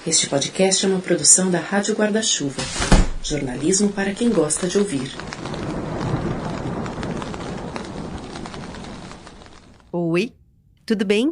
Este podcast é uma produção da Rádio Guarda-Chuva. Jornalismo para quem gosta de ouvir. Oi, tudo bem?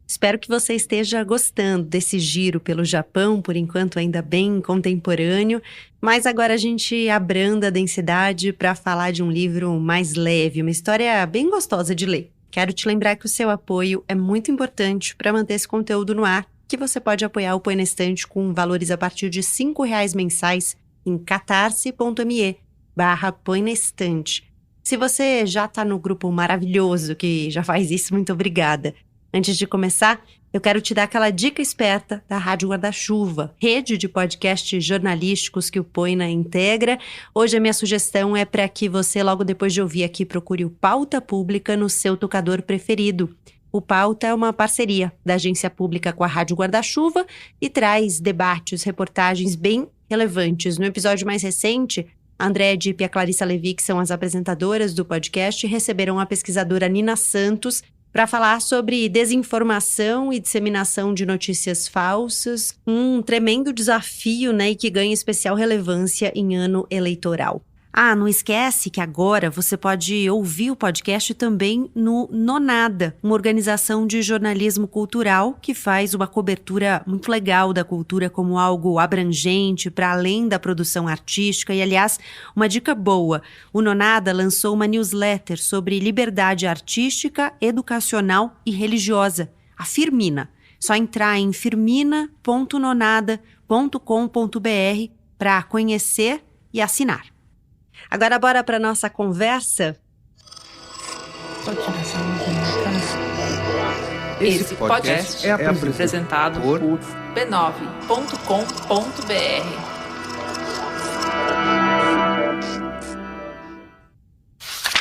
Espero que você esteja gostando desse giro pelo Japão, por enquanto ainda bem contemporâneo, mas agora a gente abranda a densidade para falar de um livro mais leve, uma história bem gostosa de ler. Quero te lembrar que o seu apoio é muito importante para manter esse conteúdo no ar, que você pode apoiar o Põe na Estante com valores a partir de R$5 mensais em catarse.me/Põe na Estante. Se você já está no grupo maravilhoso que já faz isso, muito obrigada. Antes de começar, eu quero te dar aquela dica esperta da Rádio Guarda-Chuva, rede de podcasts jornalísticos que o Põe na integra. Hoje a minha sugestão é para que você, logo depois de ouvir aqui, procure o Pauta Pública no seu tocador preferido. O Pauta é uma parceria da agência pública com a Rádio Guarda-Chuva e traz debates, reportagens bem relevantes. No episódio mais recente, a Andréa Dipp e a Clarissa Levi, que são as apresentadoras do podcast, receberam a pesquisadora Nina Santos para falar sobre desinformação e disseminação de notícias falsas, um tremendo desafio, e que ganha especial relevância em ano eleitoral. Não esquece que agora você pode ouvir o podcast também no Nonada, uma organização de jornalismo cultural que faz uma cobertura muito legal da cultura como algo abrangente, para além da produção artística. E, aliás, uma dica boa, o Nonada lançou uma newsletter sobre liberdade artística, educacional e religiosa, a Firmina. Só entrar em firmina.nonada.com.br para conhecer e assinar. Agora bora para nossa conversa? Esse podcast é apresentado por b9.com.br.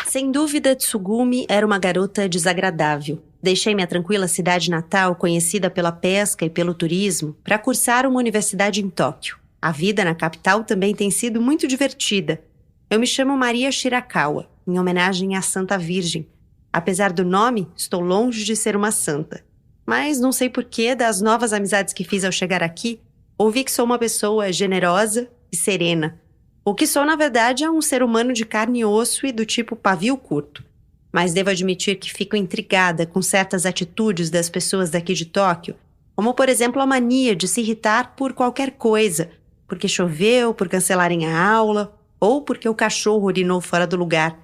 Sem dúvida, Tsugumi era uma garota desagradável. Deixei minha tranquila cidade natal, conhecida pela pesca e pelo turismo, para cursar uma universidade em Tóquio. A vida na capital também tem sido muito divertida. Eu me chamo Maria Shirakawa, em homenagem à Santa Virgem. Apesar do nome, estou longe de ser uma santa. Mas não sei porquê, das novas amizades que fiz ao chegar aqui, ouvi que sou uma pessoa generosa e serena. O que sou, na verdade, é um ser humano de carne e osso e do tipo pavio curto. Mas devo admitir que fico intrigada com certas atitudes das pessoas daqui de Tóquio, como, por exemplo, a mania de se irritar por qualquer coisa, porque choveu, por cancelarem a aula, ou porque o cachorro urinou fora do lugar.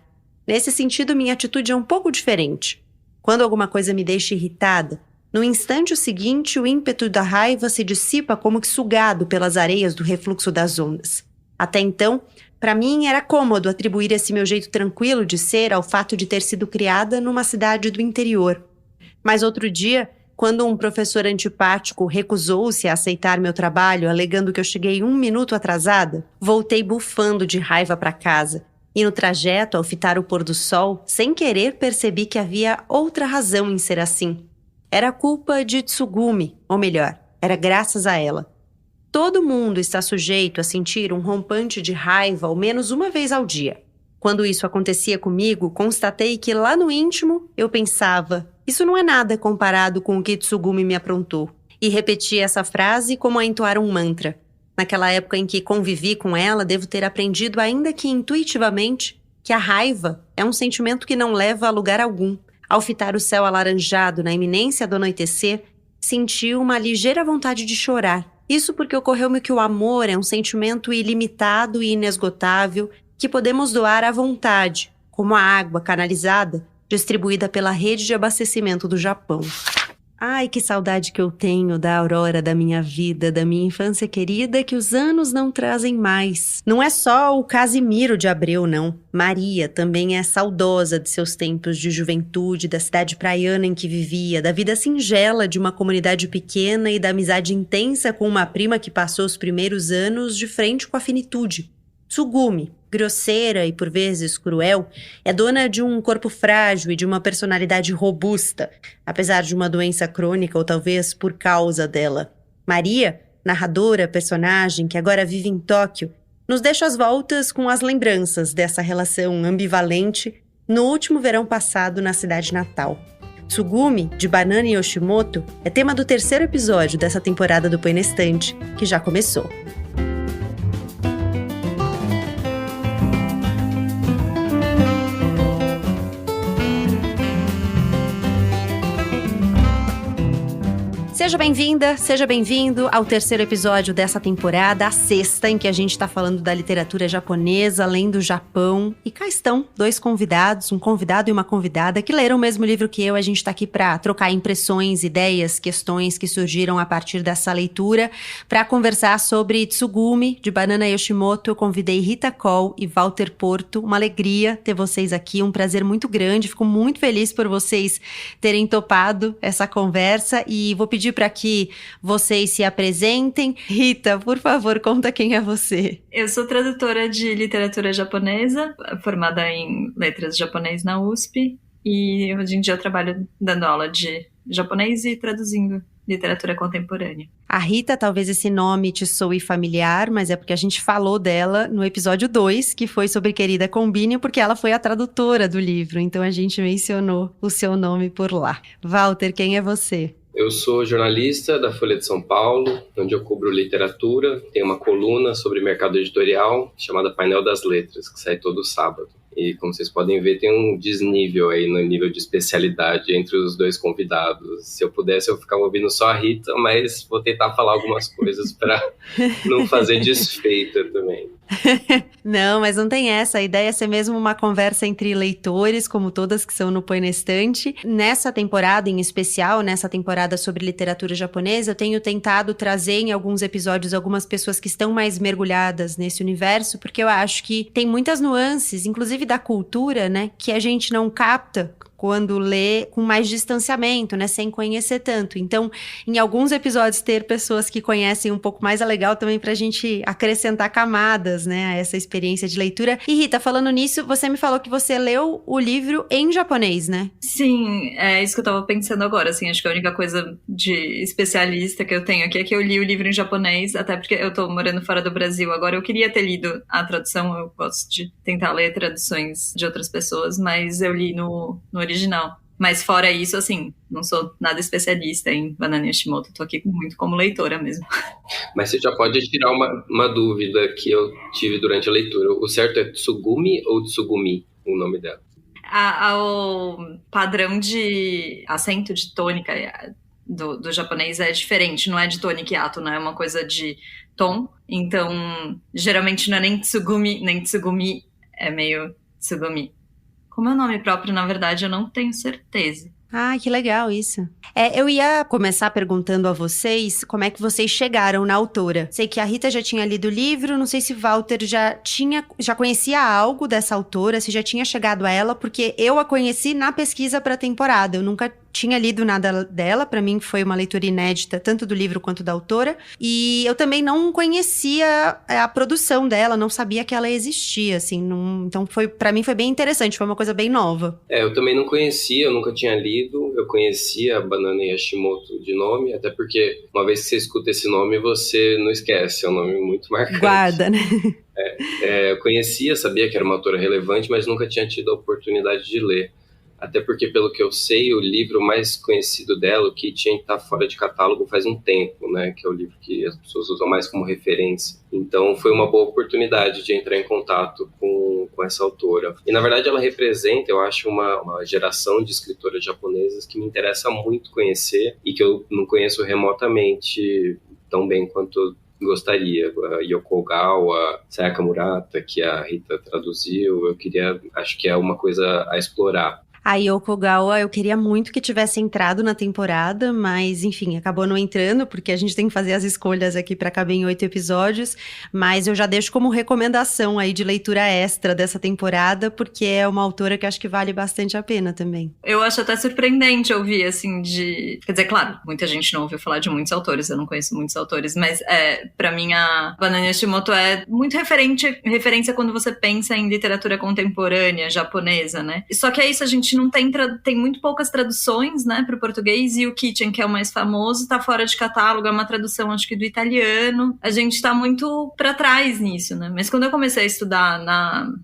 Nesse sentido, minha atitude é um pouco diferente. Quando alguma coisa me deixa irritada, no instante seguinte, o ímpeto da raiva se dissipa como que sugado pelas areias do refluxo das ondas. Até então, para mim era cômodo atribuir esse meu jeito tranquilo de ser ao fato de ter sido criada numa cidade do interior. Mas outro dia, quando um professor antipático recusou-se a aceitar meu trabalho, alegando que eu cheguei 1 minuto atrasada, voltei bufando de raiva para casa. E no trajeto, ao fitar o pôr do sol, sem querer percebi que havia outra razão em ser assim. Era culpa de Tsugumi, ou melhor, era graças a ela. Todo mundo está sujeito a sentir um rompante de raiva ao menos uma vez ao dia. Quando isso acontecia comigo, constatei que lá no íntimo eu pensava: isso não é nada comparado com o que Tsugumi me aprontou. E repeti essa frase como a entoar um mantra. Naquela época em que convivi com ela, devo ter aprendido, ainda que intuitivamente, que a raiva é um sentimento que não leva a lugar algum. Ao fitar o céu alaranjado na iminência do anoitecer, senti uma ligeira vontade de chorar. Isso porque ocorreu-me que o amor é um sentimento ilimitado e inesgotável que podemos doar à vontade, como a água canalizada distribuída pela rede de abastecimento do Japão. Ai, que saudade que eu tenho da aurora da minha vida, da minha infância querida, que os anos não trazem mais. Não é só o Casimiro de Abreu, não. Maria também é saudosa de seus tempos de juventude, da cidade praiana em que vivia, da vida singela de uma comunidade pequena e da amizade intensa com uma prima que passou os primeiros anos de frente com a finitude. Tsugumi, grosseira e por vezes cruel, é dona de um corpo frágil e de uma personalidade robusta, apesar de uma doença crônica ou talvez por causa dela. Maria, narradora, personagem que agora vive em Tóquio, nos deixa às voltas com as lembranças dessa relação ambivalente no último verão passado na cidade natal. Tsugumi, de Banana Yoshimoto, é tema do terceiro episódio dessa temporada do Põe na Estante, que já começou. Seja bem-vinda, seja bem-vindo ao terceiro episódio dessa temporada, a sexta, em que a gente está falando da literatura japonesa, além do Japão. E cá estão dois convidados, um convidado e uma convidada, que leram o mesmo livro que eu. A gente está aqui para trocar impressões, ideias, questões que surgiram a partir dessa leitura. Para conversar sobre Tsugumi, de Banana Yoshimoto, eu convidei Rita Cole e Walter Porto. Uma alegria ter vocês aqui, um prazer muito grande. Fico muito feliz por vocês terem topado essa conversa e vou pedir para que vocês se apresentem. Rita, por favor, conta quem é você. Eu sou tradutora de literatura japonesa, formada em letras japonês na USP, e hoje em dia eu trabalho dando aula de japonês e traduzindo literatura contemporânea. A Rita, talvez esse nome te soe familiar, mas é porque a gente falou dela no episódio 2, que foi sobre Querida Combine, porque ela foi a tradutora do livro, então a gente mencionou o seu nome por lá. Walter, quem é você? Eu sou jornalista da Folha de São Paulo, onde eu cubro literatura. Tenho uma coluna sobre mercado editorial chamada Painel das Letras, que sai todo sábado. E como vocês podem ver, tem um desnível aí no nível de especialidade entre os dois convidados. Se eu pudesse, eu ficava ouvindo só a Rita, mas vou tentar falar algumas coisas para não fazer desfeita também. Não, mas não tem essa. A ideia é ser mesmo uma conversa entre leitores, como todas que são no Põe na Estante. Nessa temporada em especial, nessa temporada sobre literatura japonesa, eu tenho tentado trazer em alguns episódios algumas pessoas que estão mais mergulhadas nesse universo, porque eu acho que tem muitas nuances, inclusive da cultura, né, que a gente não capta quando lê com mais distanciamento, né, sem conhecer tanto. Então, em alguns episódios, ter pessoas que conhecem um pouco mais é legal também pra gente acrescentar camadas, né, a essa experiência de leitura. E Rita, falando nisso, você me falou que você leu o livro em japonês, né? Sim, é isso que eu tava pensando agora, assim, acho que a única coisa de especialista que eu tenho aqui é que eu li o livro em japonês, até porque eu tô morando fora do Brasil agora. Eu queria ter lido a tradução, eu gosto de tentar ler traduções de outras pessoas, mas eu li no original. Mas fora isso, assim, não sou nada especialista em Banana Yoshimoto, tô aqui muito como leitora mesmo. Mas você já pode tirar uma dúvida que eu tive durante a leitura. O certo é Tsugumi ou Tsugumi, o nome dela? O padrão de acento de tônica do japonês é diferente, não é de tônica e ato, não é uma coisa de tom. Então, geralmente não é nem Tsugumi, nem Tsugumi, é meio Tsugumi. Como é o nome próprio, na verdade, eu não tenho certeza. Ah, que legal isso. Eu ia começar perguntando a vocês como é que vocês chegaram na autora. Sei que a Rita já tinha lido o livro, não sei se Walter já conhecia algo dessa autora, se já tinha chegado a ela, porque eu a conheci na pesquisa para a temporada. Eu nunca tinha lido nada dela, para mim foi uma leitura inédita, tanto do livro quanto da autora. E eu também não conhecia a produção dela, não sabia que ela existia, assim. Então, para mim foi bem interessante, foi uma coisa bem nova. Eu também não conhecia, eu nunca tinha lido. Eu conhecia a Banana Yoshimoto de nome, até porque uma vez que você escuta esse nome, você não esquece, é um nome muito marcante. Guarda, né? Eu conhecia, sabia que era uma autora relevante, mas nunca tinha tido a oportunidade de ler. Até porque, pelo que eu sei, o livro mais conhecido dela, o que tinha que estar fora de catálogo faz um tempo, né? Que é o livro que as pessoas usam mais como referência. Então, foi uma boa oportunidade de entrar em contato com essa autora. E, na verdade, ela representa, eu acho, uma geração de escritoras japonesas que me interessa muito conhecer e que eu não conheço remotamente tão bem quanto gostaria. A Yoko Ogawa, Sayaka Murata, que a Rita traduziu, acho que é uma coisa a explorar. A Yoko Ogawa, eu queria muito que tivesse entrado na temporada, mas, enfim, acabou não entrando, porque a gente tem que fazer as escolhas aqui para caber em 8 episódios, mas eu já deixo como recomendação aí de leitura extra dessa temporada, porque é uma autora que acho que vale bastante a pena também. Eu acho até surpreendente ouvir, assim, quer dizer, claro, muita gente não ouviu falar de muitos autores, eu não conheço muitos autores, mas pra mim a Banana Yoshimoto é muito referência quando você pensa em literatura contemporânea japonesa, né? Só que é isso, a gente gente não tem muito poucas traduções, né, para o português, e o Kitchen, que é o mais famoso, tá fora de catálogo, é uma tradução, acho que do italiano. A gente tá muito para trás nisso, né? Mas quando eu comecei a estudar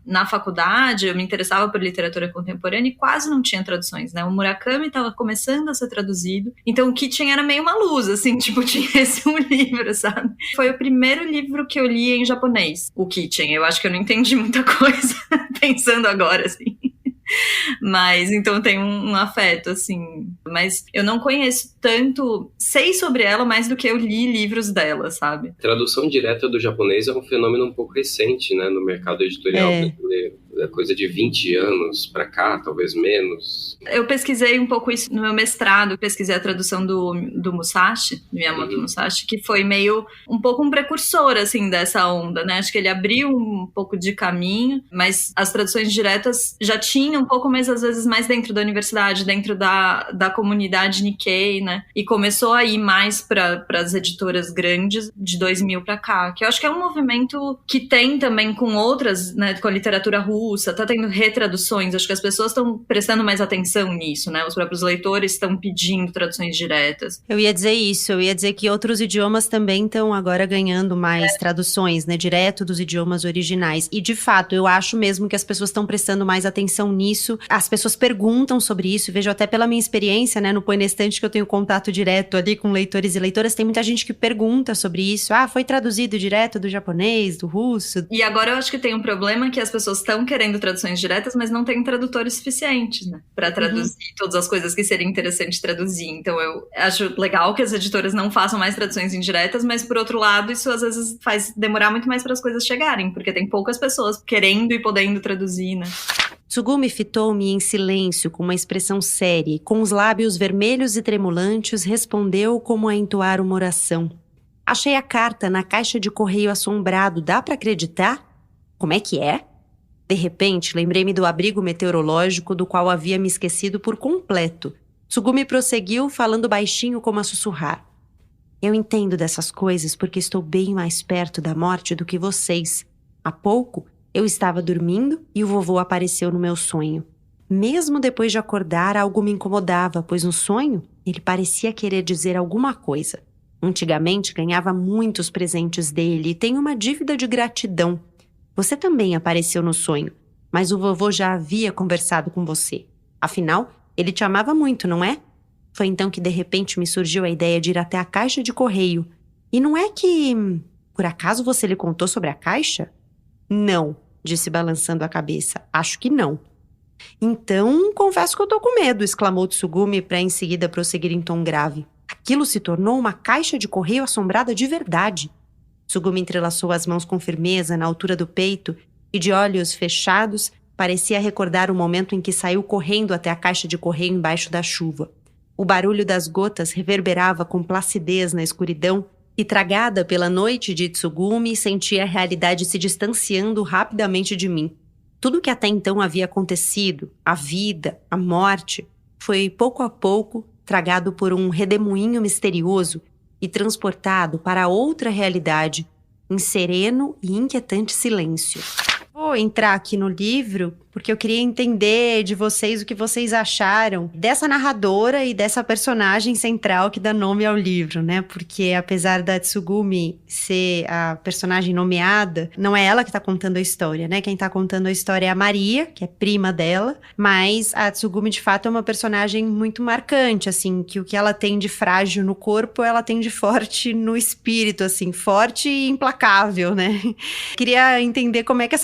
na faculdade, eu me interessava por literatura contemporânea e quase não tinha traduções, né? O Murakami estava começando a ser traduzido, então o Kitchen era meio uma luz, assim, tipo, tinha esse um livro, sabe? Foi o primeiro livro que eu li em japonês, o Kitchen. Eu acho que eu não entendi muita coisa pensando agora, assim. Mas, então tem um afeto, assim. Mas eu não conheço tanto, sei sobre ela mais do que eu li livros dela, sabe? Tradução direta do japonês é um fenômeno um pouco recente, né, no mercado editorial brasileiro. É coisa de 20 anos pra cá, talvez menos. Eu pesquisei um pouco isso no meu mestrado, pesquisei a tradução do Musashi, do Miyamoto Musashi, que foi meio um pouco um precursor, assim, dessa onda, né? Acho que ele abriu um pouco de caminho, mas as traduções diretas já tinham um pouco, mas às vezes mais dentro da universidade, dentro da comunidade Nikkei, né? E começou a ir mais para as editoras grandes de 2000 pra cá, que eu acho que é um movimento que tem também com outras, né? Com a literatura russa, tá tendo retraduções, acho que as pessoas estão prestando mais atenção nisso, né? Os próprios leitores estão pedindo traduções diretas. Eu ia dizer isso, eu ia dizer que outros idiomas também estão agora ganhando mais traduções, né? Direto dos idiomas originais. E, de fato, eu acho mesmo que as pessoas estão prestando mais atenção nisso. As pessoas perguntam sobre isso, vejo até pela minha experiência, né? No Põe na Estante, que eu tenho contato direto ali com leitores e leitoras, tem muita gente que pergunta sobre isso. Ah, foi traduzido direto do japonês, do russo? E agora eu acho que tem um problema que as pessoas estão querendo traduções diretas, mas não tem tradutores suficientes, né? Pra traduzir todas as coisas que seria interessante traduzir. Então eu acho legal que as editoras não façam mais traduções indiretas, mas por outro lado isso às vezes faz demorar muito mais para as coisas chegarem, porque tem poucas pessoas querendo e podendo traduzir, né? Tsugumi fitou-me em silêncio com uma expressão séria e com os lábios vermelhos e tremulantes respondeu como a entoar uma oração. Achei a carta na caixa de correio assombrado, dá para acreditar? Como é que é? De repente, lembrei-me do abrigo meteorológico do qual havia me esquecido por completo. Tsugumi prosseguiu, falando baixinho como a sussurrar. Eu entendo dessas coisas porque estou bem mais perto da morte do que vocês. Há pouco, eu estava dormindo e o vovô apareceu no meu sonho. Mesmo depois de acordar, algo me incomodava, pois no sonho, ele parecia querer dizer alguma coisa. Antigamente, ganhava muitos presentes dele e tenho uma dívida de gratidão. Você também apareceu no sonho, mas o vovô já havia conversado com você. Afinal, ele te amava muito, não é? Foi então que de repente me surgiu a ideia de ir até a caixa de correio. E não é que, por acaso, você lhe contou sobre a caixa? Não, disse balançando a cabeça. Acho que não. Então, confesso que eu tô com medo, exclamou Tsugumi para em seguida prosseguir em tom grave. Aquilo se tornou uma caixa de correio assombrada de verdade. Tsugumi entrelaçou as mãos com firmeza na altura do peito e, de olhos fechados, parecia recordar o momento em que saiu correndo até a caixa de correio embaixo da chuva. O barulho das gotas reverberava com placidez na escuridão e, tragada pela noite de Tsugumi, sentia a realidade se distanciando rapidamente de mim. Tudo o que até então havia acontecido, a vida, a morte, foi pouco a pouco tragado por um redemoinho misterioso e transportado para outra realidade, em sereno e inquietante silêncio. Vou entrar aqui no livro porque eu queria entender de vocês o que vocês acharam dessa narradora e dessa personagem central que dá nome ao livro, né? Porque apesar da Tsugumi ser a personagem nomeada, não é ela que tá contando a história, né? Quem tá contando a história é a Maria, que é prima dela, mas a Tsugumi de fato é uma personagem muito marcante, assim, que o que ela tem de frágil no corpo, ela tem de forte no espírito, assim, forte e implacável, né? Queria entender como é que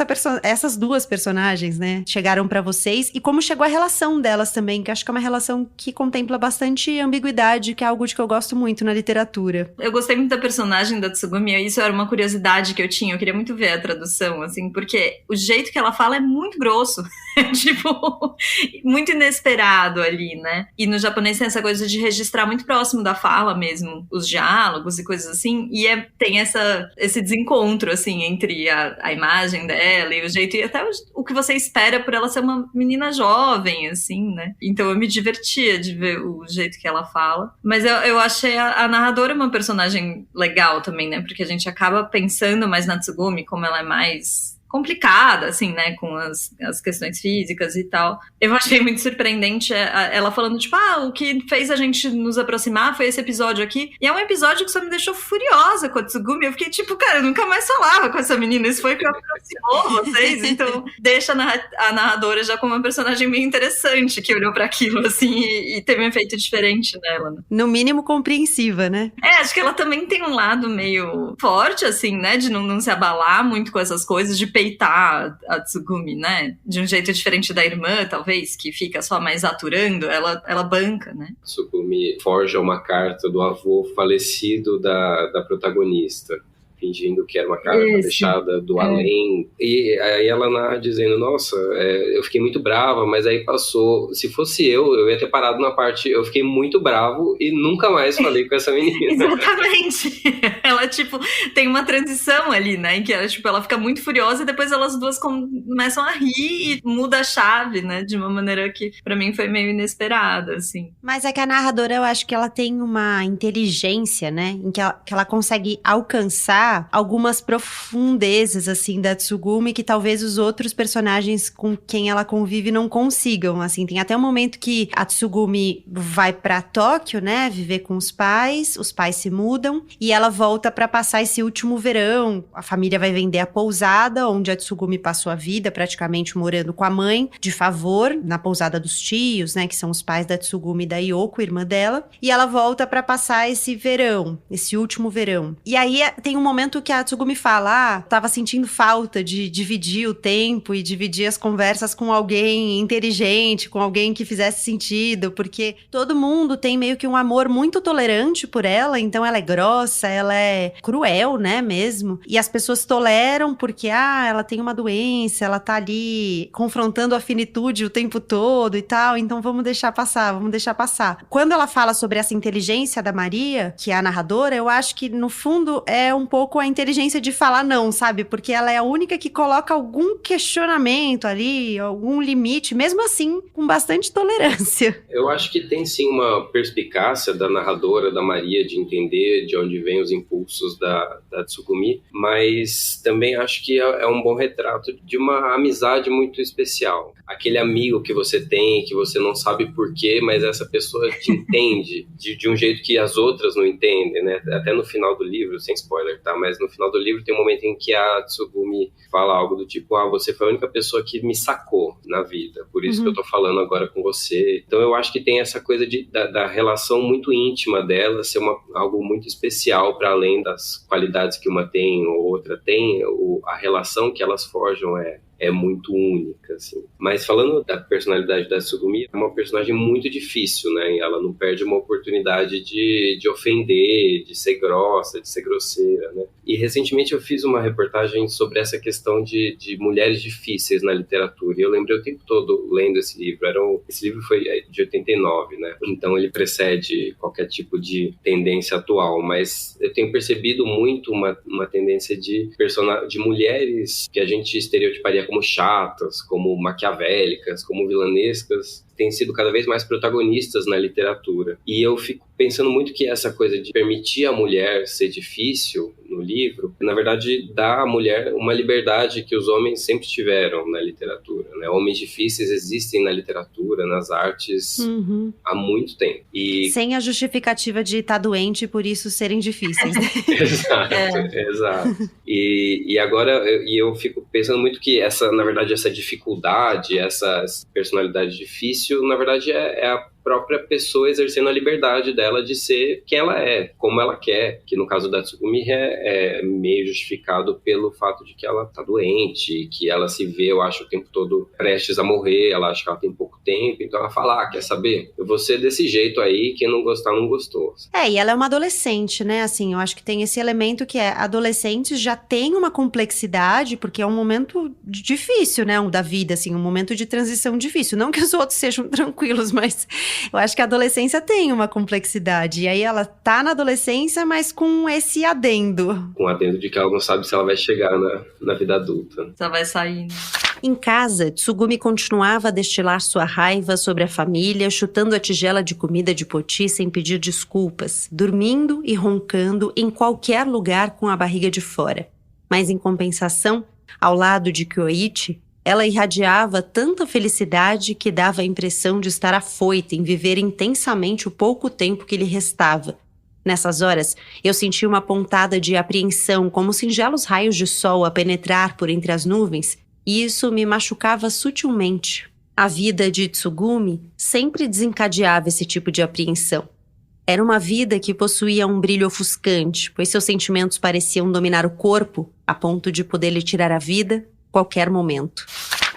essas duas personagens, né, chegaram pra vocês e como chegou a relação delas também, que acho que é uma relação que contempla bastante ambiguidade, que é algo de que eu gosto muito na literatura. Eu gostei muito da personagem da Tsugumi, isso era uma curiosidade que eu tinha, eu queria muito ver a tradução, assim, porque o jeito que ela fala é muito grosso, tipo, muito inesperado ali, né? E no japonês tem essa coisa de registrar muito próximo da fala mesmo, os diálogos e coisas assim, e tem esse desencontro, assim, entre a imagem dela e o jeito, e até o que você espera por ela ser uma menina jovem, assim, né? Então eu me divertia de ver o jeito que ela fala. Mas eu achei a narradora uma personagem legal também, né? Porque a gente acaba pensando mais na Tsugumi como ela é mais complicada, assim, né, com as questões físicas e tal. Eu achei muito surpreendente ela falando, tipo, o que fez a gente nos aproximar foi esse episódio aqui. E é um episódio que só me deixou furiosa com a Tsugumi. Eu fiquei tipo, cara, eu nunca mais falava com essa menina. Isso foi o que aproximou vocês. Então, deixa a narradora já como uma personagem meio interessante, que olhou pra aquilo, assim, e teve um efeito diferente nela. Né? No mínimo compreensiva, né? Acho que ela também tem um lado meio forte, assim, né, de não se abalar muito com essas coisas, de peitar a Tsugumi, né, de um jeito diferente da irmã, talvez, que fica só mais aturando, ela banca, né. Tsugumi forja uma carta do avô falecido da protagonista, fingindo que era uma carta deixada do além, e aí ela narra dizendo, nossa, eu fiquei muito brava, mas aí passou, se fosse eu ia ter parado na parte, eu fiquei muito bravo e nunca mais falei com essa menina. Exatamente. Ela, tipo, tem uma transição ali, né, em que ela, tipo, ela fica muito furiosa e depois elas duas começam a rir e muda a chave, né, de uma maneira que pra mim foi meio inesperada, assim. Mas é que a narradora, eu acho que ela tem uma inteligência, né, em que ela consegue alcançar algumas profundezas, assim, da Tsugumi que talvez os outros personagens com quem ela convive não consigam, assim. Tem até um momento que a Tsugumi vai pra Tóquio, né, viver com os pais se mudam, e ela volta pra passar esse último verão. A família vai vender a pousada, onde a Tsugumi passou a vida, praticamente morando com a mãe, de favor, na pousada dos tios, né, que são os pais da Tsugumi e da Yoko, irmã dela, e ela volta pra passar esse verão, esse último verão. E aí tem um momento que a Tsugumi fala, tava sentindo falta de dividir o tempo e dividir as conversas com alguém inteligente, com alguém que fizesse sentido, porque todo mundo tem meio que um amor muito tolerante por ela, então ela é grossa, ela é cruel, né, mesmo, e as pessoas toleram porque, ela tem uma doença, ela tá ali confrontando a finitude o tempo todo e tal, então vamos deixar passar. Quando ela fala sobre essa inteligência da Maria, que é a narradora, eu acho que no fundo é um pouco a inteligência de falar não, sabe? Porque ela é a única que coloca algum questionamento ali, algum limite, mesmo assim, com bastante tolerância. Eu acho que tem sim uma perspicácia da narradora, da Maria, de entender de onde vêm os impulsos da Tsugumi, mas também acho que é um bom retrato de uma amizade muito especial. Aquele amigo que você tem, que você não sabe porquê, mas essa pessoa te entende de um jeito que as outras não entendem, né? Até no final do livro, sem spoiler, tá? Mas no final do livro tem um momento em que a Tsugumi fala algo do tipo, você foi a única pessoa que me sacou na vida, por isso que eu tô falando agora com você. Então eu acho que tem essa coisa da relação muito íntima dela ser algo muito especial, para além das qualidades que uma tem ou outra tem, a relação que elas forjam é muito única, assim. Mas falando da personalidade da Tsugumi, é uma personagem muito difícil, né? Ela não perde uma oportunidade de ofender, de ser grossa, de ser grosseira, né? E recentemente eu fiz uma reportagem sobre essa questão de mulheres difíceis na literatura, e eu lembrei o tempo todo lendo esse livro. Esse livro foi de 89, né? Então ele precede qualquer tipo de tendência atual, mas eu tenho percebido muito uma tendência de mulheres que a gente estereotiparia como chatas, como maquiavélicas, como vilanescas, têm sido cada vez mais protagonistas na literatura. E eu fico pensando muito que essa coisa de permitir a mulher ser difícil no livro, na verdade, dá à mulher uma liberdade que os homens sempre tiveram na literatura, né? Homens difíceis existem na literatura, nas artes, há muito tempo. E... sem a justificativa de estar doente e por isso serem difíceis, né? Exato. E agora eu fico pensando muito que na verdade, essa dificuldade, essa personalidade difícil, na verdade, é a própria pessoa exercendo a liberdade dela de ser quem ela é, como ela quer, que no caso da Tsugumi é meio justificado pelo fato de que ela tá doente, que ela se vê, eu acho, o tempo todo prestes a morrer, ela acha que ela tem pouco tempo, então ela fala, quer saber? Eu vou ser desse jeito aí, quem não gostar, não gostou. E ela é uma adolescente, né, assim, eu acho que tem esse elemento que adolescentes já tem uma complexidade, porque é um momento difícil, né, da vida, assim, um momento de transição difícil, não que os outros sejam tranquilos, mas eu acho que a adolescência tem uma complexidade. E aí ela tá na adolescência, mas com esse adendo. Com o adendo de que ela não sabe se ela vai chegar na vida adulta. Só vai sair. Em casa, Tsugumi continuava a destilar sua raiva sobre a família, chutando a tigela de comida de Poti sem pedir desculpas, dormindo e roncando em qualquer lugar com a barriga de fora. Mas, em compensação, Ao lado de Kyoichi, ela irradiava tanta felicidade que dava a impressão de estar afoita em viver intensamente o pouco tempo que lhe restava. Nessas horas, eu senti uma pontada de apreensão, como singelos raios de sol a penetrar por entre as nuvens, e isso me machucava sutilmente. A vida de Tsugumi sempre desencadeava esse tipo de apreensão. Era uma vida que possuía um brilho ofuscante, pois seus sentimentos pareciam dominar o corpo, a ponto de poder lhe tirar a vida a qualquer momento.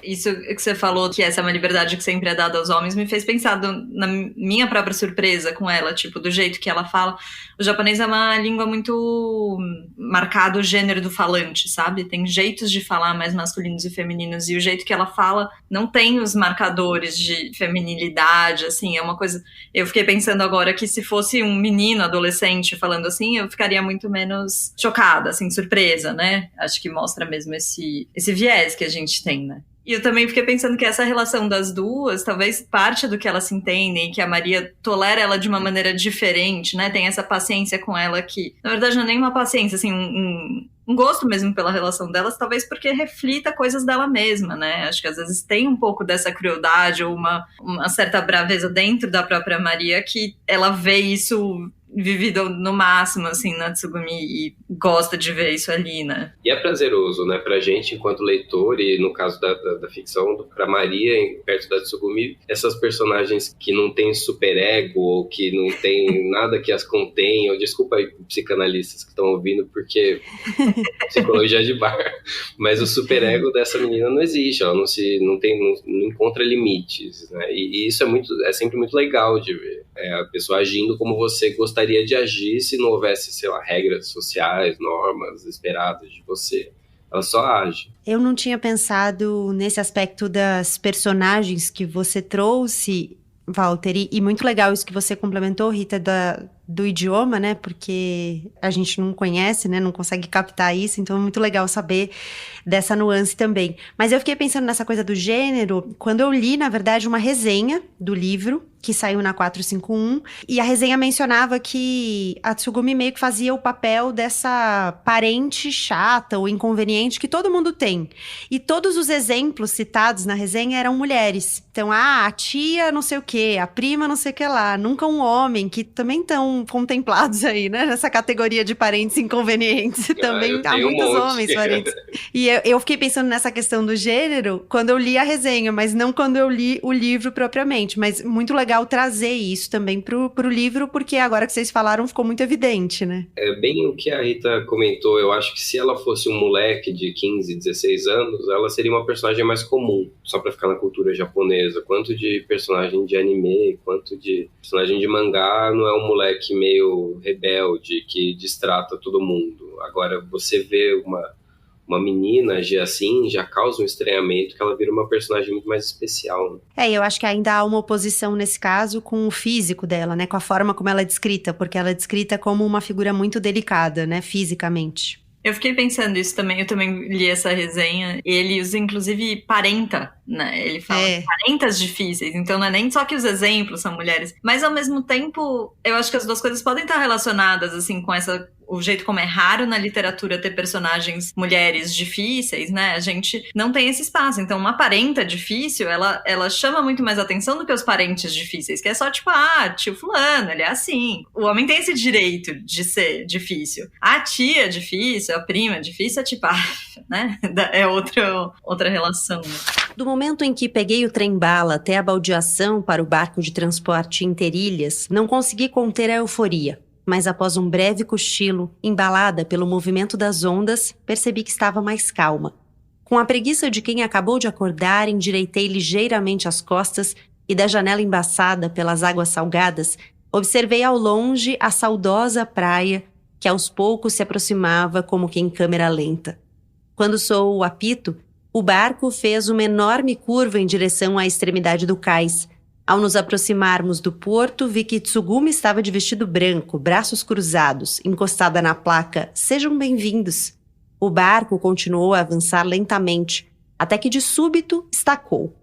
Isso que você falou, que essa é uma liberdade que sempre é dada aos homens, me fez pensar na minha própria surpresa com ela, tipo, do jeito que ela fala. O japonês é uma língua muito marcada o gênero do falante, sabe? Tem jeitos de falar mais masculinos e femininos, e o jeito que ela fala não tem os marcadores de feminilidade, assim, é uma coisa... Eu fiquei pensando agora que se fosse um menino adolescente falando assim, eu ficaria muito menos chocada, assim, surpresa, né? Acho que mostra mesmo esse viés que a gente tem, né? E eu também fiquei pensando que essa relação das duas, talvez parte do que elas se entendem, que a Maria tolera ela de uma maneira diferente, né? Tem essa paciência com ela que, na verdade, não é nem uma paciência, assim, um gosto mesmo pela relação delas, talvez porque reflita coisas dela mesma, né? Acho que às vezes tem um pouco dessa crueldade ou uma certa braveza dentro da própria Maria que ela vê isso vivido no máximo, assim, na Tsugumi, e gosta de ver isso ali, né? E é prazeroso, né, pra gente, enquanto leitor, e no caso da ficção, pra Maria, perto da Tsugumi, essas personagens que não têm superego, ou que não tem nada que as contém, ou desculpa aí, psicanalistas que estão ouvindo, porque psicologia de bar, mas o superego dessa menina não existe, ela não encontra limites, né, e isso é sempre muito legal de ver, a pessoa agindo como você gostaria de agir se não houvesse, sei lá, regras sociais, normas esperadas de você. Ela só age. Eu não tinha pensado nesse aspecto das personagens que você trouxe, Walter, e muito legal isso que você complementou, Rita, do idioma, né, porque a gente não conhece, né, não consegue captar isso, então é muito legal saber dessa nuance também. Mas eu fiquei pensando nessa coisa do gênero, quando eu li, na verdade, uma resenha do livro, que saiu na 451, e a resenha mencionava que a Tsugumi meio que fazia o papel dessa parente chata ou inconveniente que todo mundo tem. E todos os exemplos citados na resenha eram mulheres. Então, a tia não sei o quê, a prima não sei o que lá, nunca um homem, que também estão contemplados aí, né? Nessa categoria de parentes inconvenientes. Também há muitos homens parentes. E eu fiquei pensando nessa questão do gênero quando eu li a resenha, mas não quando eu li o livro propriamente. Mas muito legal trazer isso também pro livro, porque agora que vocês falaram ficou muito evidente, né? É bem o que a Rita comentou. Eu acho que se ela fosse um moleque de 15, 16 anos, ela seria uma personagem mais comum, só pra ficar na cultura japonesa. Quanto de personagem de anime, quanto de personagem de mangá, não é um moleque meio rebelde que distrata todo mundo. Agora, você vê uma menina agir assim, já causa um estranhamento que ela vira uma personagem muito mais especial. Né? Eu acho que ainda há uma oposição nesse caso com o físico dela, né? Com a forma como ela é descrita, porque ela é descrita como uma figura muito delicada, né? Fisicamente. Eu fiquei pensando isso também, eu também li essa resenha, ele usa inclusive parenta, né, ele fala parentas difíceis, então não é nem só que os exemplos são mulheres, mas ao mesmo tempo, eu acho que as duas coisas podem estar relacionadas, assim, com o jeito como é raro na literatura ter personagens mulheres difíceis, né, a gente não tem esse espaço, então uma parenta difícil, ela chama muito mais atenção do que os parentes difíceis, que é só tipo, tio fulano, ele é assim, o homem tem esse direito de ser difícil, a tia difícil, a prima difícil, é tipo, né, é outra relação, né? Do momento em que peguei o trem-bala até a baldeação para o barco de transporte Interilhas, não consegui conter a euforia. Mas após um breve cochilo, embalada pelo movimento das ondas, percebi que estava mais calma. Com a preguiça de quem acabou de acordar, endireitei ligeiramente as costas e da janela embaçada pelas águas salgadas, observei ao longe a saudosa praia que aos poucos se aproximava como que em câmera lenta. Quando soou o apito, o barco fez uma enorme curva em direção à extremidade do cais. Ao nos aproximarmos do porto, vi que Tsugumi estava de vestido branco, braços cruzados, encostada na placa "Sejam bem-vindos". O barco continuou a avançar lentamente, até que de súbito estacou.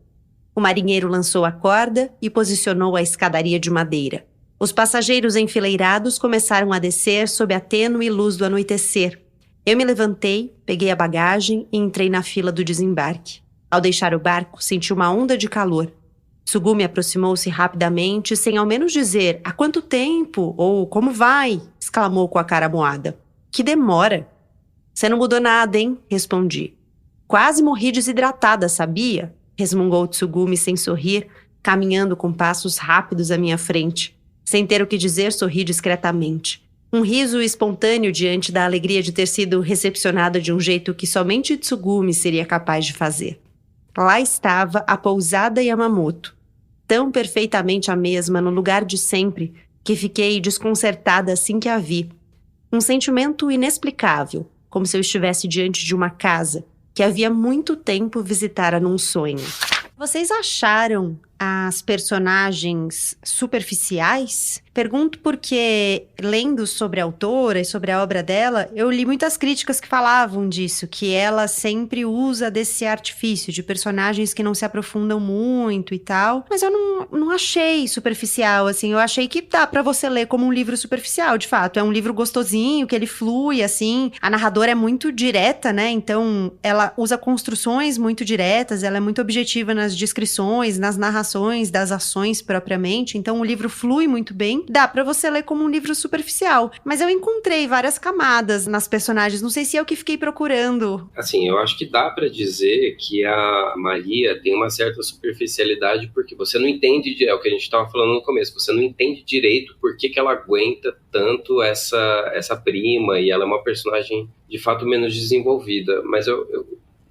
O marinheiro lançou a corda e posicionou a escadaria de madeira. Os passageiros enfileirados começaram a descer sob a tênue luz do anoitecer. Eu me levantei, peguei a bagagem e entrei na fila do desembarque. Ao deixar o barco, senti uma onda de calor. Tsugumi aproximou-se rapidamente, sem ao menos dizer há quanto tempo ou como vai, exclamou com a cara moada. Que demora! Você não mudou nada, hein? Respondi. Quase morri desidratada, sabia? Resmungou Tsugumi sem sorrir, caminhando com passos rápidos à minha frente. Sem ter o que dizer, sorri discretamente. Um riso espontâneo diante da alegria de ter sido recepcionada de um jeito que somente Tsugumi seria capaz de fazer. Lá estava a pousada Yamamoto, tão perfeitamente a mesma no lugar de sempre, que fiquei desconcertada assim que a vi. Um sentimento inexplicável, como se eu estivesse diante de uma casa que havia muito tempo visitara num sonho. Vocês acharam as personagens superficiais? Pergunto porque, lendo sobre a autora e sobre a obra dela, eu li muitas críticas que falavam disso, que ela sempre usa desse artifício de personagens que não se aprofundam muito e tal. Mas eu não achei superficial, assim. Eu achei que dá pra você ler como um livro superficial, de fato. É um livro gostosinho, que ele flui, assim. A narradora é muito direta, né? Então, ela usa construções muito diretas, ela é muito objetiva nas descrições, nas narrações das ações propriamente. Então, o livro flui muito bem. Dá pra você ler como um livro superficial, mas eu encontrei várias camadas nas personagens, não sei se é o que fiquei procurando. Assim, eu acho que dá pra dizer que a Maria tem uma certa superficialidade porque você não entende, é o que a gente tava falando no começo, você não entende direito por que ela aguenta tanto essa prima, e ela é uma personagem de fato menos desenvolvida, mas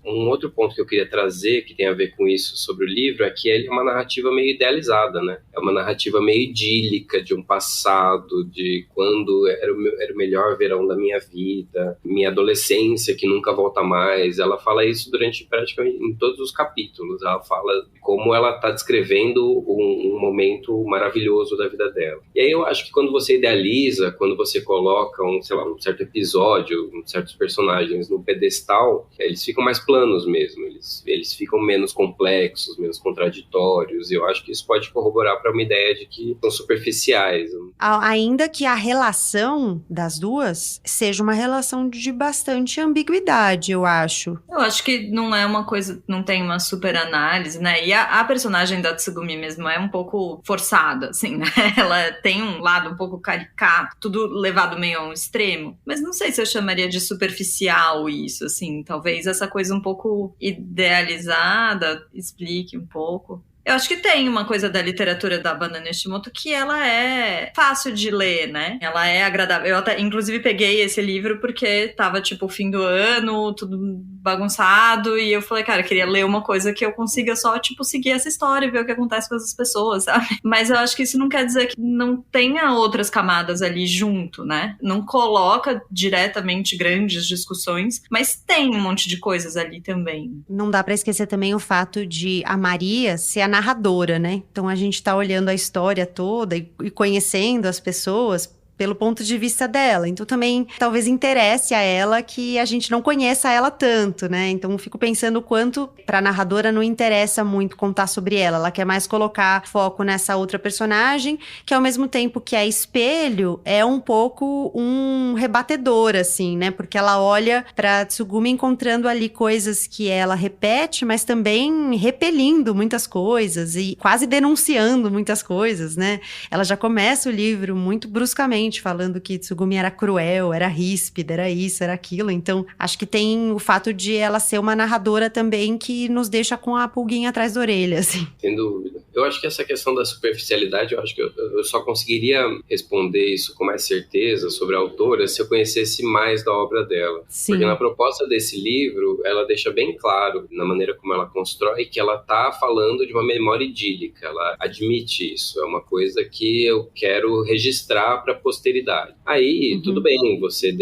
um outro ponto que eu queria trazer, que tem a ver com isso sobre o livro, é que ele é uma narrativa meio idealizada, né? É uma narrativa meio idílica de um passado, de quando era o melhor verão da minha vida, minha adolescência que nunca volta mais. Ela fala isso durante praticamente em todos os capítulos. Ela fala como ela está descrevendo um momento maravilhoso da vida dela. E aí eu acho que quando você idealiza, quando você coloca um certo episódio, certos personagens no pedestal, eles ficam mais planos mesmo, eles ficam menos complexos, menos contraditórios, e eu acho que isso pode corroborar para uma ideia de que são superficiais. Ainda que a relação das duas seja uma relação de bastante ambiguidade, eu acho. Eu acho que não é uma coisa, não tem uma super análise, né? E a personagem da Tsugumi mesmo é um pouco forçada, assim, né? Ela tem um lado um pouco caricato, tudo levado meio a um extremo, mas não sei se eu chamaria de superficial isso, assim, talvez essa coisa um pouco idealizada explique um pouco. Eu acho que tem uma coisa da literatura da Banana Nishimoto que ela é fácil de ler, né? Ela é agradável. Eu até, inclusive, peguei esse livro porque tava, tipo, fim do ano, tudo bagunçado, e eu falei, cara, eu queria ler uma coisa que eu consiga só, tipo, seguir essa história e ver o que acontece com essas pessoas, sabe? Mas eu acho que isso não quer dizer que não tenha outras camadas ali junto, né? Não coloca diretamente grandes discussões, mas tem um monte de coisas ali também. Não dá pra esquecer também o fato de a Maria ser a narradora, né? Então a gente tá olhando a história toda e conhecendo as pessoas pelo ponto de vista dela. Então também talvez interesse a ela que a gente não conheça ela tanto, né? Então eu fico pensando o quanto pra narradora não interessa muito contar sobre ela. Ela quer mais colocar foco nessa outra personagem, que ao mesmo tempo que é espelho, é um pouco um rebatedor, assim, né? Porque ela olha pra Tsugumi encontrando ali coisas que ela repete, mas também repelindo muitas coisas e quase denunciando muitas coisas, né? Ela já começa o livro muito bruscamente falando que Tsugumi era cruel, era ríspida, era isso, era aquilo. Então, acho que tem o fato de ela ser uma narradora também que nos deixa com a pulguinha atrás da orelha, assim. Sem dúvida. Eu acho que essa questão da superficialidade, eu acho que eu só conseguiria responder isso com mais certeza sobre a autora se eu conhecesse mais da obra dela. Sim. Porque na proposta desse livro, ela deixa bem claro, na maneira como ela constrói, que ela tá falando de uma memória idílica. Ela admite isso. É uma coisa que eu quero registrar para posteridade. Aí, tudo bem, você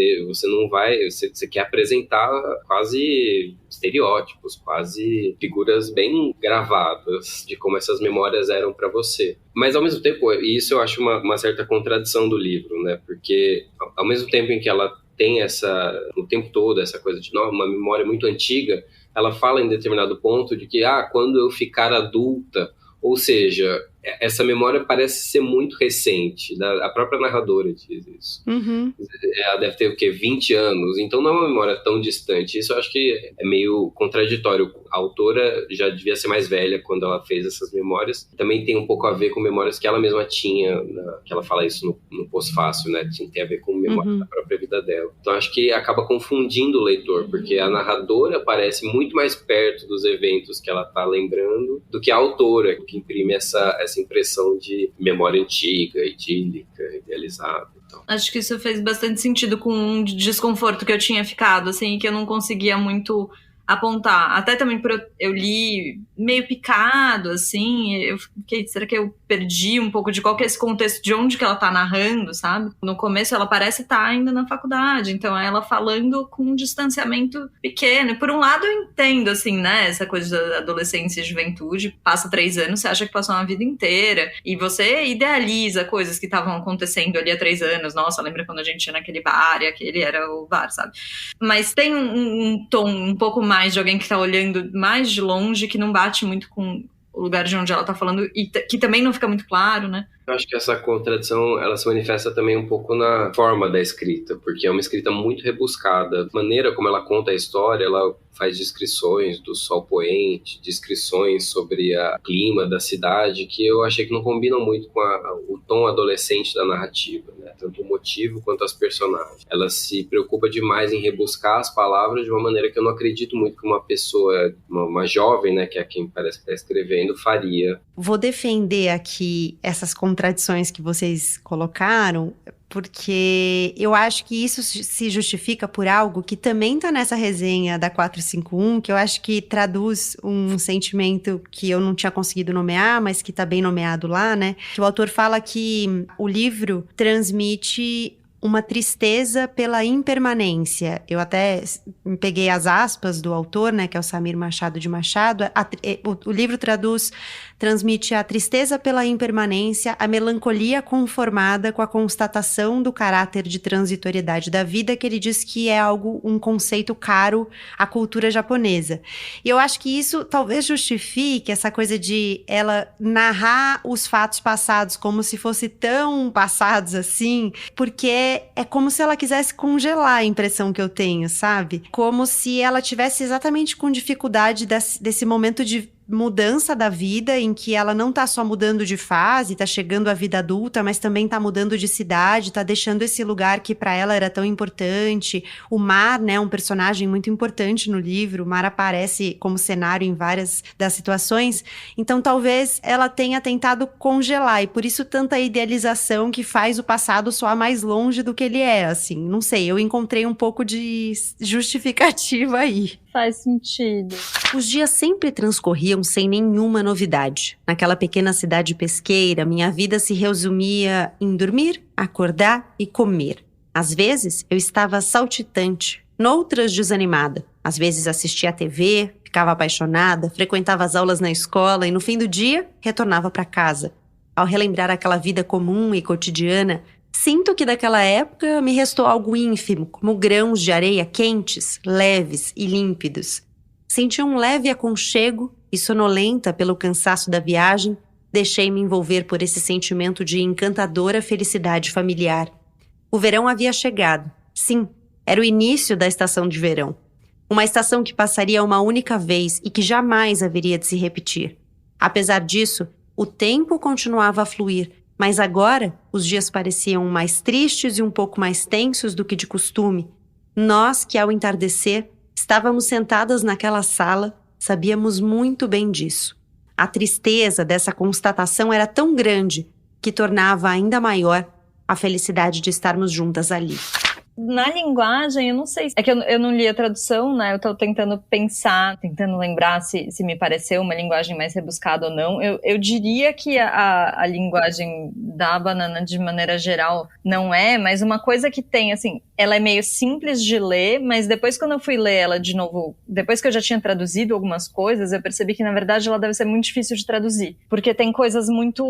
não vai... Você quer apresentar quase estereótipos, quase figuras bem gravadas de como essas memórias eram para você. Mas, ao mesmo tempo, isso eu acho uma certa contradição do livro, né? Porque, ao mesmo tempo em que ela tem o tempo todo, essa coisa de uma memória muito antiga, ela fala em determinado ponto de que, quando eu ficar adulta, ou seja, essa memória parece ser muito recente, a própria narradora diz isso. Ela deve ter, 20 anos, então não é uma memória tão distante. Isso eu acho que é meio contraditório. A autora já devia ser mais velha quando ela fez essas memórias. Também tem um pouco a ver com memórias que ela mesma tinha, que ela fala isso no pós-fácil, né? Tem a ver com memória da própria vida dela. Então acho que acaba confundindo o leitor, porque a narradora parece muito mais perto dos eventos que ela está lembrando do que a autora, que imprime essa impressão de memória antiga, idílica, idealizada. Então. Acho que isso fez bastante sentido com um desconforto que eu tinha ficado, assim, que eu não conseguia muito apontar. Até também eu li meio picado, assim, eu fiquei, será que eu perdi um pouco de qual que é esse contexto de onde que ela tá narrando, sabe? No começo ela parece estar ainda na faculdade, então ela falando com um distanciamento pequeno. E por um lado eu entendo, assim, né, essa coisa da adolescência e juventude, passa 3 anos, você acha que passou uma vida inteira, e você idealiza coisas que estavam acontecendo ali há 3 anos, nossa, lembra quando a gente ia naquele bar, e aquele era o bar, sabe? Mas tem um tom um pouco mais de alguém que tá olhando mais de longe, que não bate muito com o lugar de onde ela tá falando, e que também não fica muito claro, né? Eu acho que essa contradição, ela se manifesta também um pouco na forma da escrita, porque é uma escrita muito rebuscada. A maneira como ela conta a história, ela faz descrições do sol poente, descrições sobre o clima da cidade, que eu achei que não combinam muito com o tom adolescente da narrativa, né? Tanto o motivo quanto as personagens. Ela se preocupa demais em rebuscar as palavras de uma maneira que eu não acredito muito que uma pessoa, uma jovem, né, que é quem parece que está escrevendo, faria. Vou defender aqui essas contradições que vocês colocaram, porque eu acho que isso se justifica por algo que também está nessa resenha da 451, que eu acho que traduz um sentimento que eu não tinha conseguido nomear, mas que está bem nomeado lá, né? Que o autor fala que o livro transmite uma tristeza pela impermanência. Eu até peguei as aspas do autor, né, que é o Samir Machado de Machado. O livro transmite a tristeza pela impermanência, a melancolia conformada com a constatação do caráter de transitoriedade da vida, que ele diz que é um conceito caro à cultura japonesa. E eu acho que isso talvez justifique essa coisa de ela narrar os fatos passados como se fossem tão passados assim, porque é como se ela quisesse congelar a impressão que eu tenho, sabe? Como se ela tivesse exatamente com dificuldade desse momento de mudança da vida, em que ela não tá só mudando de fase, tá chegando à vida adulta, mas também tá mudando de cidade, tá deixando esse lugar que pra ela era tão importante. O mar, né, um personagem muito importante no livro, o mar aparece como cenário em várias das situações, então talvez ela tenha tentado congelar, e por isso tanta idealização que faz o passado soar mais longe do que ele é, assim, não sei, eu encontrei um pouco de justificativa aí. Faz sentido. Os dias sempre transcorriam sem nenhuma novidade. Naquela pequena cidade pesqueira, minha vida se resumia em dormir, acordar e comer. Às vezes, eu estava saltitante, noutras desanimada. Às vezes assistia à TV, ficava apaixonada, frequentava as aulas na escola e no fim do dia, retornava para casa. Ao relembrar aquela vida comum e cotidiana, sinto que daquela época me restou algo ínfimo, como grãos de areia quentes, leves e límpidos. Senti um leve aconchego e, sonolenta pelo cansaço da viagem, deixei-me envolver por esse sentimento de encantadora felicidade familiar. O verão havia chegado. Sim, era o início da estação de verão. Uma estação que passaria uma única vez e que jamais haveria de se repetir. Apesar disso, o tempo continuava a fluir, mas agora os dias pareciam mais tristes e um pouco mais tensos do que de costume. Nós, que ao entardecer, estávamos sentadas naquela sala, sabíamos muito bem disso. A tristeza dessa constatação era tão grande que tornava ainda maior a felicidade de estarmos juntas ali. Na linguagem, eu não sei. É que eu não li a tradução, né? Eu tô tentando pensar, tentando lembrar se me pareceu uma linguagem mais rebuscada ou não. Eu diria que a linguagem da banana, de maneira geral, não é, mas uma coisa que tem, assim, ela é meio simples de ler, mas depois quando eu fui ler ela de novo, depois que eu já tinha traduzido algumas coisas, eu percebi que na verdade ela deve ser muito difícil de traduzir, porque tem coisas muito...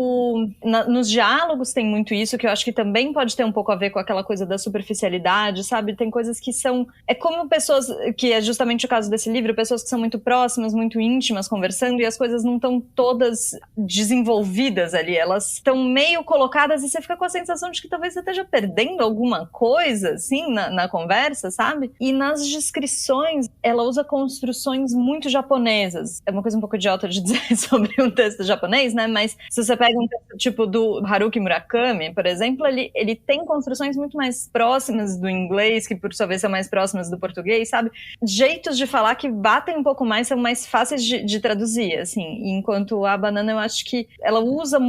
nos diálogos tem muito isso, que eu acho que também pode ter um pouco a ver com aquela coisa da superficialidade, sabe? Tem coisas que são... É como pessoas, que é justamente o caso desse livro, pessoas que são muito próximas, muito íntimas, conversando, e as coisas não estão todas desenvolvidas ali, elas estão meio colocadas e você fica com a sensação de que talvez você esteja perdendo alguma coisa, assim, na conversa, sabe? E nas descrições, ela usa construções muito japonesas. É uma coisa um pouco idiota de dizer sobre um texto japonês, né? Mas se você pega um texto tipo do Haruki Murakami, por exemplo, ele tem construções muito mais próximas do inglês, que por sua vez são mais próximas do português, sabe? Jeitos de falar que batem um pouco mais, são mais fáceis de traduzir, assim. Enquanto a Banana, eu acho que ela usa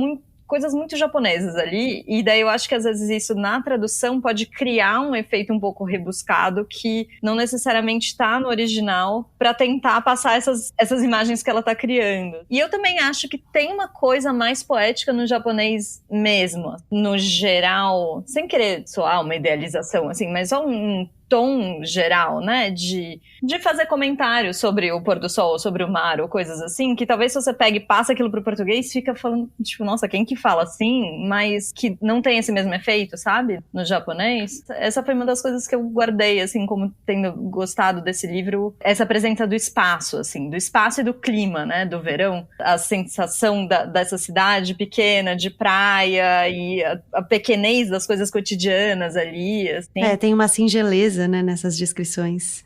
coisas muito japonesas ali, e daí eu acho que às vezes isso na tradução pode criar um efeito um pouco rebuscado que não necessariamente está no original para tentar passar essas imagens que ela tá criando. E eu também acho que tem uma coisa mais poética no japonês mesmo, no geral, sem querer soar uma idealização, assim, mas só um tom geral, né, de fazer comentários sobre o pôr do sol, sobre o mar, ou coisas assim, que talvez se você pega e passa aquilo pro português, fica falando, tipo, nossa, quem que fala assim, mas que não tem esse mesmo efeito, sabe, no japonês. Essa foi uma das coisas que eu guardei, assim, como tendo gostado desse livro, essa presença do espaço, assim, do espaço e do clima, né, do verão, a sensação dessa cidade pequena, de praia, e a pequenez das coisas cotidianas ali, assim. Tem uma singeleza, né, nessas descrições.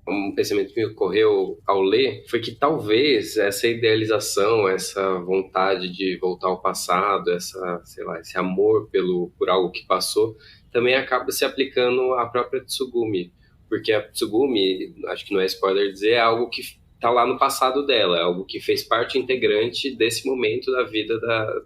Um pensamento que me ocorreu ao ler foi que talvez essa idealização, essa vontade de voltar ao passado, esse amor por algo que passou, também acaba se aplicando à própria Tsugumi. Porque a Tsugumi, acho que não é spoiler dizer, é algo que está lá no passado dela, é algo que fez parte integrante desse momento da vida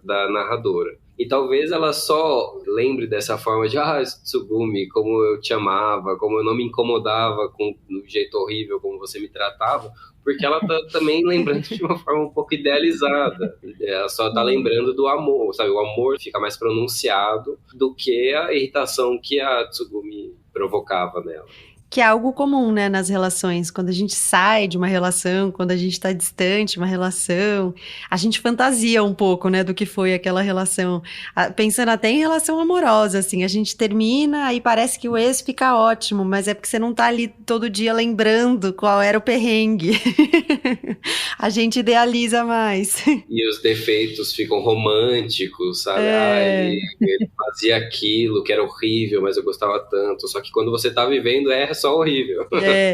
da narradora. E talvez ela só lembre dessa forma de Tsugumi, como eu te amava, como eu não me incomodava com o jeito horrível como você me tratava, porque ela tá também lembrando de uma forma um pouco idealizada. Ela só tá lembrando do amor, sabe? O amor fica mais pronunciado do que a irritação que a Tsugumi provocava nela. Que é algo comum, né, nas relações. Quando a gente sai de uma relação, quando a gente tá distante de uma relação, a gente fantasia um pouco, né, do que foi aquela relação. Pensando até em relação amorosa, assim, a gente termina e parece que o ex fica ótimo, mas é porque você não tá ali todo dia lembrando qual era o perrengue. A gente idealiza mais. E os defeitos ficam românticos, sabe? Ele fazia aquilo que era horrível, mas eu gostava tanto. Só que quando você tá vivendo, é só horrível.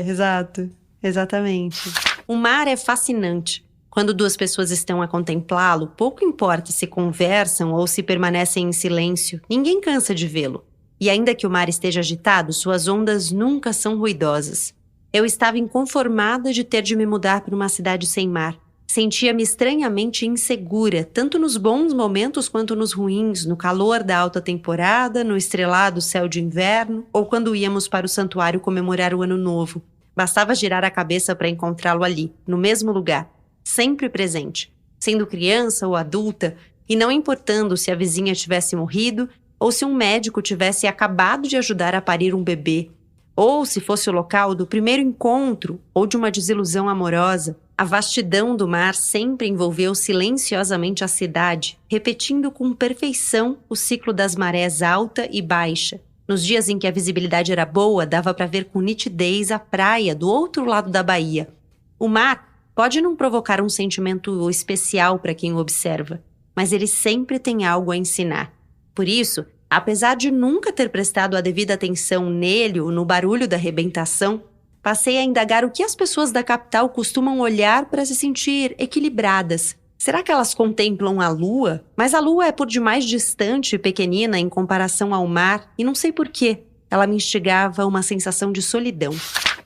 Exato. Exatamente. O mar é fascinante. Quando duas pessoas estão a contemplá-lo, pouco importa se conversam ou se permanecem em silêncio, ninguém cansa de vê-lo. E ainda que o mar esteja agitado, suas ondas nunca são ruidosas. Eu estava inconformada de ter de me mudar para uma cidade sem mar. Sentia-me estranhamente insegura, tanto nos bons momentos quanto nos ruins, no calor da alta temporada, no estrelado céu de inverno, ou quando íamos para o santuário comemorar o Ano Novo. Bastava girar a cabeça para encontrá-lo ali, no mesmo lugar, sempre presente, sendo criança ou adulta, e não importando se a vizinha tivesse morrido ou se um médico tivesse acabado de ajudar a parir um bebê, ou se fosse o local do primeiro encontro ou de uma desilusão amorosa. A vastidão do mar sempre envolveu silenciosamente a cidade, repetindo com perfeição o ciclo das marés alta e baixa. Nos dias em que a visibilidade era boa, dava para ver com nitidez a praia do outro lado da baía. O mar pode não provocar um sentimento especial para quem o observa, mas ele sempre tem algo a ensinar. Por isso, apesar de nunca ter prestado a devida atenção nele ou no barulho da arrebentação, passei a indagar o que as pessoas da capital costumam olhar para se sentir equilibradas. Será que elas contemplam a lua? Mas a lua é por demais distante e pequenina em comparação ao mar, e não sei porquê. Ela me instigava uma sensação de solidão.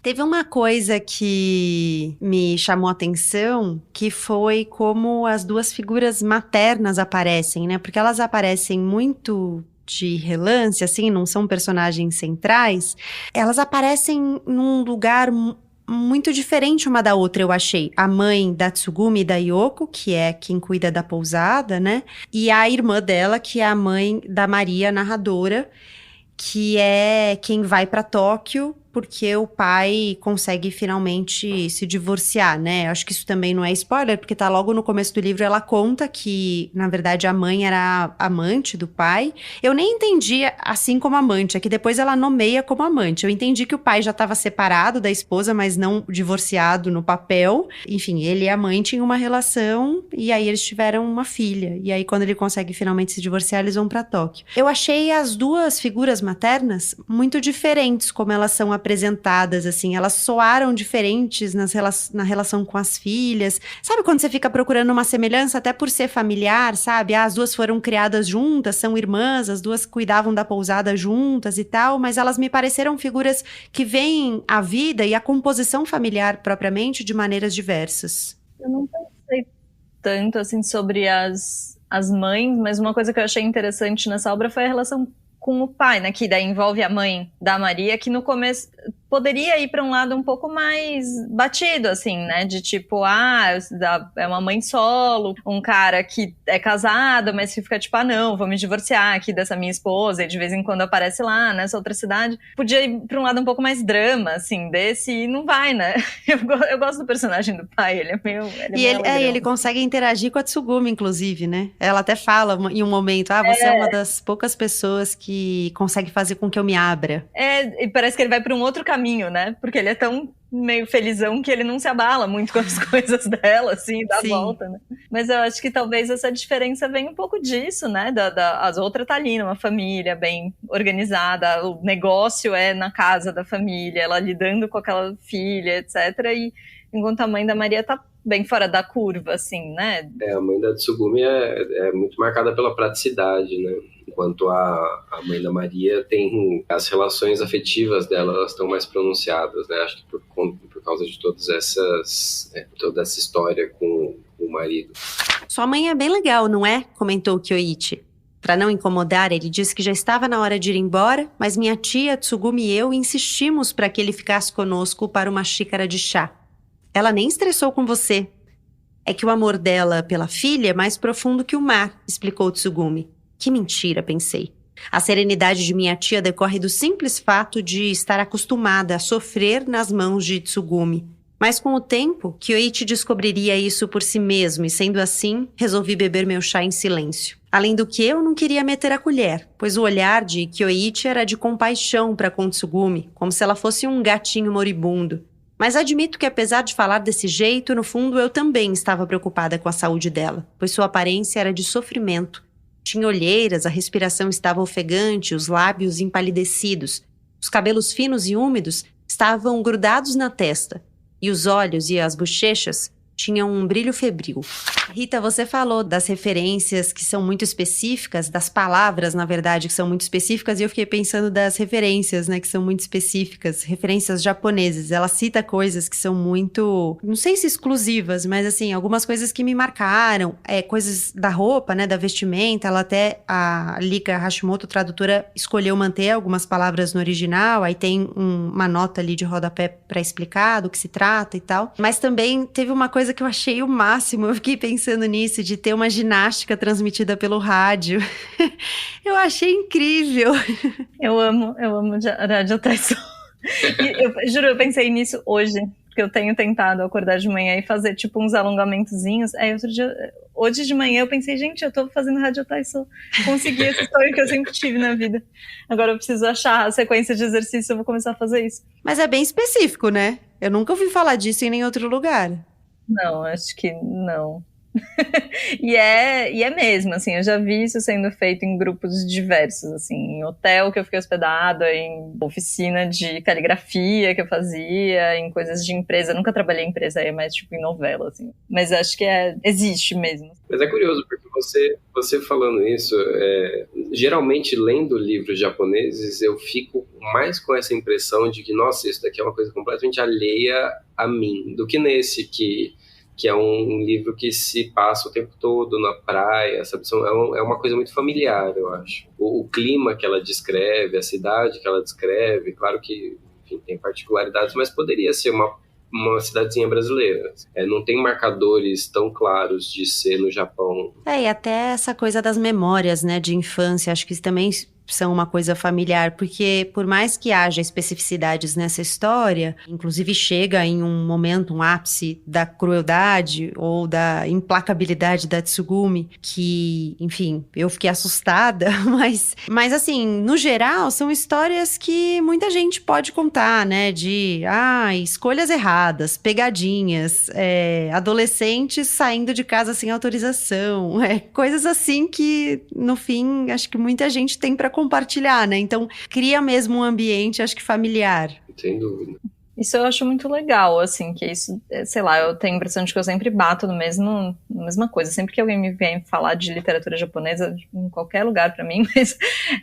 Teve uma coisa que me chamou a atenção, que foi como as duas figuras maternas aparecem, né? Porque elas aparecem muito de relance, assim, não são personagens centrais. Elas aparecem num lugar muito diferente uma da outra, eu achei. A mãe da Tsugumi e da Yoko, que é quem cuida da pousada, né? E a irmã dela, que é a mãe da Maria, narradora. que é quem vai para Tóquio porque o pai consegue finalmente se divorciar, né? Acho que isso também não é spoiler, porque tá logo no começo do livro, ela conta que, na verdade, a mãe era amante do pai. Eu nem entendi assim como amante, é que depois ela nomeia como amante. Eu entendi que o pai já estava separado da esposa, mas não divorciado no papel. Enfim, ele e a mãe tinham uma relação e aí eles tiveram uma filha. E aí, quando ele consegue finalmente se divorciar, eles vão pra Tóquio. Eu achei as duas figuras maternas muito diferentes, como elas são apresentadas, assim, elas soaram diferentes na relação com as filhas. Sabe quando você fica procurando uma semelhança, até por ser familiar, sabe? As duas foram criadas juntas, são irmãs, as duas cuidavam da pousada juntas e tal, mas elas me pareceram figuras que veem a vida e a composição familiar propriamente de maneiras diversas. Eu não pensei tanto, assim, sobre as mães, mas uma coisa que eu achei interessante nessa obra foi a relação com o pai, né, que daí envolve a mãe da Maria, que no começo poderia ir para um lado um pouco mais batido, assim, né, de tipo, é uma mãe solo, um cara que é casado, mas que fica tipo, não, vou me divorciar aqui dessa minha esposa, e de vez em quando aparece lá, nessa outra cidade. Podia ir para um lado um pouco mais drama, assim, desse, e não vai, né. Eu gosto do personagem do pai, ele é meio... Ele consegue interagir com a Tsugumi, inclusive, né, ela até fala em um momento, você é uma das poucas pessoas que consegue fazer com que eu me abra. E parece que ele vai para um outro caminho, né? Porque ele é tão meio felizão que ele não se abala muito com as coisas dela, assim, dá a volta, né? Mas eu acho que talvez essa diferença venha um pouco disso, né? As outras tá ali numa família bem organizada, o negócio é na casa da família, ela lidando com aquela filha, etc. E enquanto a mãe da Maria tá bem fora da curva, assim, né? A mãe da Tsugumi é muito marcada pela praticidade, né? Enquanto a mãe da Maria tem as relações afetivas dela, elas estão mais pronunciadas, né? Acho que por causa de toda essa história com o marido. Sua mãe é bem legal, não é? Comentou Kyoichi. Para não incomodar, ele disse que já estava na hora de ir embora, mas minha tia, Tsugumi e eu insistimos para que ele ficasse conosco para uma xícara de chá. Ela nem estressou com você. É que o amor dela pela filha é mais profundo que o mar, explicou Tsugumi. Que mentira, pensei. A serenidade de minha tia decorre do simples fato de estar acostumada a sofrer nas mãos de Tsugumi. Mas com o tempo, Kyoichi descobriria isso por si mesmo e, sendo assim, resolvi beber meu chá em silêncio. Além do que, eu não queria meter a colher, pois o olhar de Kyoichi era de compaixão para com Tsugumi, como se ela fosse um gatinho moribundo. Mas admito que, apesar de falar desse jeito, no fundo eu também estava preocupada com a saúde dela, pois sua aparência era de sofrimento. Tinha olheiras, a respiração estava ofegante, os lábios empalidecidos. Os cabelos finos e úmidos estavam grudados na testa, e os olhos e as bochechas tinham um brilho febril. Rita, você falou das referências que são muito específicas, das palavras, na verdade, que são muito específicas, e eu fiquei pensando das referências, né, que são muito específicas, referências japonesas. Ela cita coisas que são muito, não sei se exclusivas, mas assim, algumas coisas que me marcaram, coisas da roupa, né, da vestimenta. Ela até, a Lika Hashimoto, tradutora, escolheu manter algumas palavras no original, aí tem uma nota ali de rodapé para explicar do que se trata e tal. Mas também teve uma coisa que eu achei o máximo, eu fiquei pensando nisso, de ter uma ginástica transmitida pelo rádio. Eu achei incrível. Eu amo Rádio Taisou. Eu juro, eu pensei nisso hoje, porque eu tenho tentado acordar de manhã e fazer tipo uns alongamentozinhos. Aí outro dia, hoje de manhã eu pensei, gente, eu tô fazendo Rádio Taisou. Consegui esse sonho que eu sempre tive na vida. Agora eu preciso achar a sequência de exercício, eu vou começar a fazer isso. Mas é bem específico, né? Eu nunca ouvi falar disso em nenhum outro lugar. Não, acho que não. E é mesmo, assim, eu já vi isso sendo feito em grupos diversos, assim, em hotel que eu fiquei hospedada, em oficina de caligrafia que eu fazia, em coisas de empresa. Eu nunca trabalhei em empresa, é mais tipo em novela, assim. Mas acho que existe mesmo. Mas é curioso, porque você falando isso, geralmente lendo livros japoneses, eu fico mais com essa impressão de que, nossa, isso daqui é uma coisa completamente alheia a mim, do que nesse que é um livro que se passa o tempo todo na praia, sabe? É uma coisa muito familiar, eu acho. O clima que ela descreve, a cidade que ela descreve, claro que, enfim, tem particularidades, mas poderia ser uma cidadezinha brasileira. Não tem marcadores tão claros de ser no Japão. E até essa coisa das memórias, né, de infância, acho que isso também são uma coisa familiar, porque por mais que haja especificidades nessa história, inclusive chega em um momento, um ápice da crueldade ou da implacabilidade da Tsugumi, que, enfim, eu fiquei assustada, mas assim, no geral, são histórias que muita gente pode contar, né, de, escolhas erradas, pegadinhas, adolescentes saindo de casa sem autorização, coisas assim que, no fim, acho que muita gente tem para compartilhar, né? Então, cria mesmo um ambiente, acho que familiar. Sem dúvida. Isso eu acho muito legal, assim, que isso, sei lá, eu tenho a impressão de que eu sempre bato na mesma coisa. Sempre que alguém me vem falar de literatura japonesa, em qualquer lugar pra mim, mas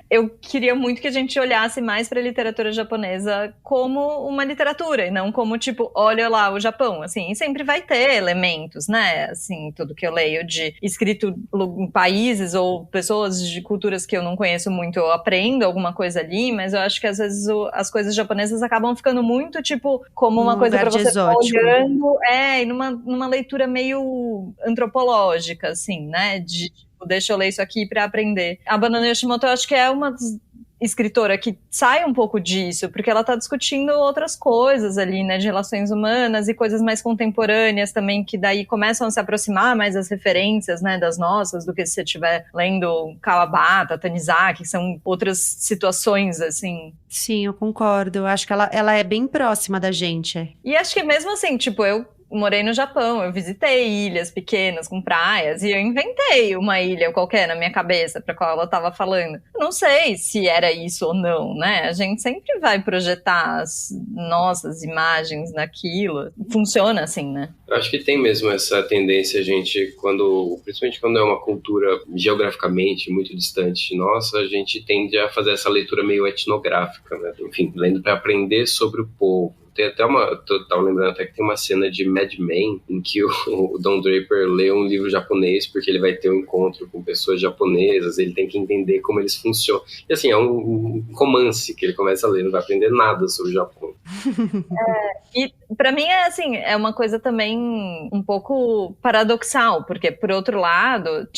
eu queria muito que a gente olhasse mais pra literatura japonesa como uma literatura, e não como, tipo, olha lá o Japão, assim, e sempre vai ter elementos, né, assim, tudo que eu leio de escrito em países ou pessoas de culturas que eu não conheço muito, eu aprendo alguma coisa ali, mas eu acho que às vezes as coisas japonesas acabam ficando muito, tipo, como uma coisa pra você estar olhando, e numa leitura meio antropológica, assim, né, de, tipo, deixa eu ler isso aqui pra aprender. A Banana Yoshimoto, eu acho que é uma escritora que sai um pouco disso, porque ela tá discutindo outras coisas ali, né, de relações humanas e coisas mais contemporâneas também, que daí começam a se aproximar mais das referências, né, das nossas, do que se você estiver lendo Kawabata, Tanizaki, que são outras situações, assim. Sim, eu concordo. Eu acho que ela é bem próxima da gente. E acho que mesmo assim, tipo, eu morei no Japão, eu visitei ilhas pequenas com praias e eu inventei uma ilha qualquer na minha cabeça para qual ela estava falando. Não sei se era isso ou não, né? A gente sempre vai projetar as nossas imagens naquilo. Funciona assim, né? Eu acho que tem mesmo essa tendência, gente, principalmente quando é uma cultura geograficamente muito distante nossa, a gente tende a fazer essa leitura meio etnográfica, né? Enfim, lendo para aprender sobre o povo. Tem até eu tava lembrando até que tem uma cena de Mad Men em que o Don Draper lê um livro japonês porque ele vai ter um encontro com pessoas japonesas, ele tem que entender como eles funcionam. E assim, é um romance que ele começa a ler, não vai aprender nada sobre o Japão. E pra mim é assim, é uma coisa também um pouco paradoxal, porque por outro lado,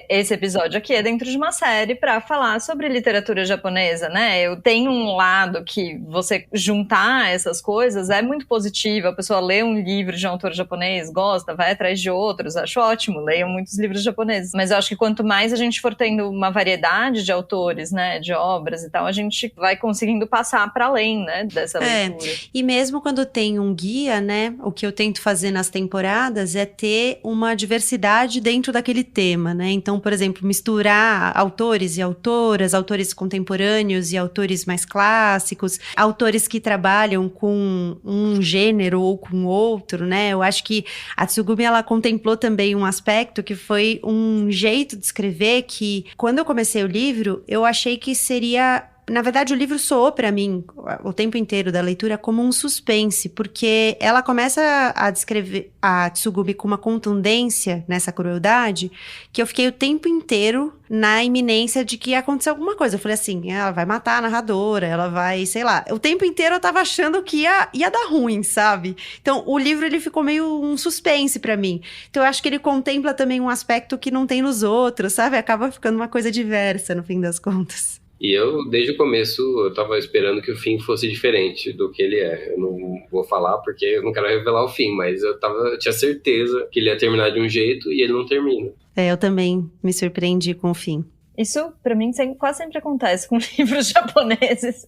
esse episódio aqui é dentro de uma série pra falar sobre literatura japonesa, né? Eu tenho um lado que você juntar essas coisas é muito positivo, a pessoa lê um livro de um autor japonês, gosta, vai atrás de outros, acho ótimo, leiam muitos livros japoneses, mas eu acho que quanto mais a gente for tendo uma variedade de autores, né, de obras e tal, a gente vai conseguindo passar para além, né, dessa leitura. E mesmo quando tem um guia, né, o que eu tento fazer nas temporadas é ter uma diversidade dentro daquele tema, né, então, por exemplo, misturar autores e autoras, autores contemporâneos e autores mais clássicos, autores que trabalham com um gênero ou com outro, né? Eu acho que a Tsugumi, ela contemplou também um aspecto que foi um jeito de escrever que, quando eu comecei o livro, eu achei que seria... Na verdade, o livro soou para mim, o tempo inteiro da leitura, como um suspense, porque ela começa a descrever a Tsugumi com uma contundência nessa crueldade, que eu fiquei o tempo inteiro na iminência de que ia acontecer alguma coisa. Eu falei assim, ela vai matar a narradora, ela vai, sei lá. O tempo inteiro eu tava achando que ia dar ruim, sabe? Então, o livro, ele ficou meio um suspense para mim. Então, eu acho que ele contempla também um aspecto que não tem nos outros, sabe? Acaba ficando uma coisa diversa, no fim das contas. E eu, desde o começo, eu tava esperando que o fim fosse diferente do que ele é. Eu não vou falar porque eu não quero revelar o fim, mas eu tinha certeza que ele ia terminar de um jeito e ele não termina. Eu também me surpreendi com o fim. Isso, pra mim, quase sempre acontece com livros japoneses.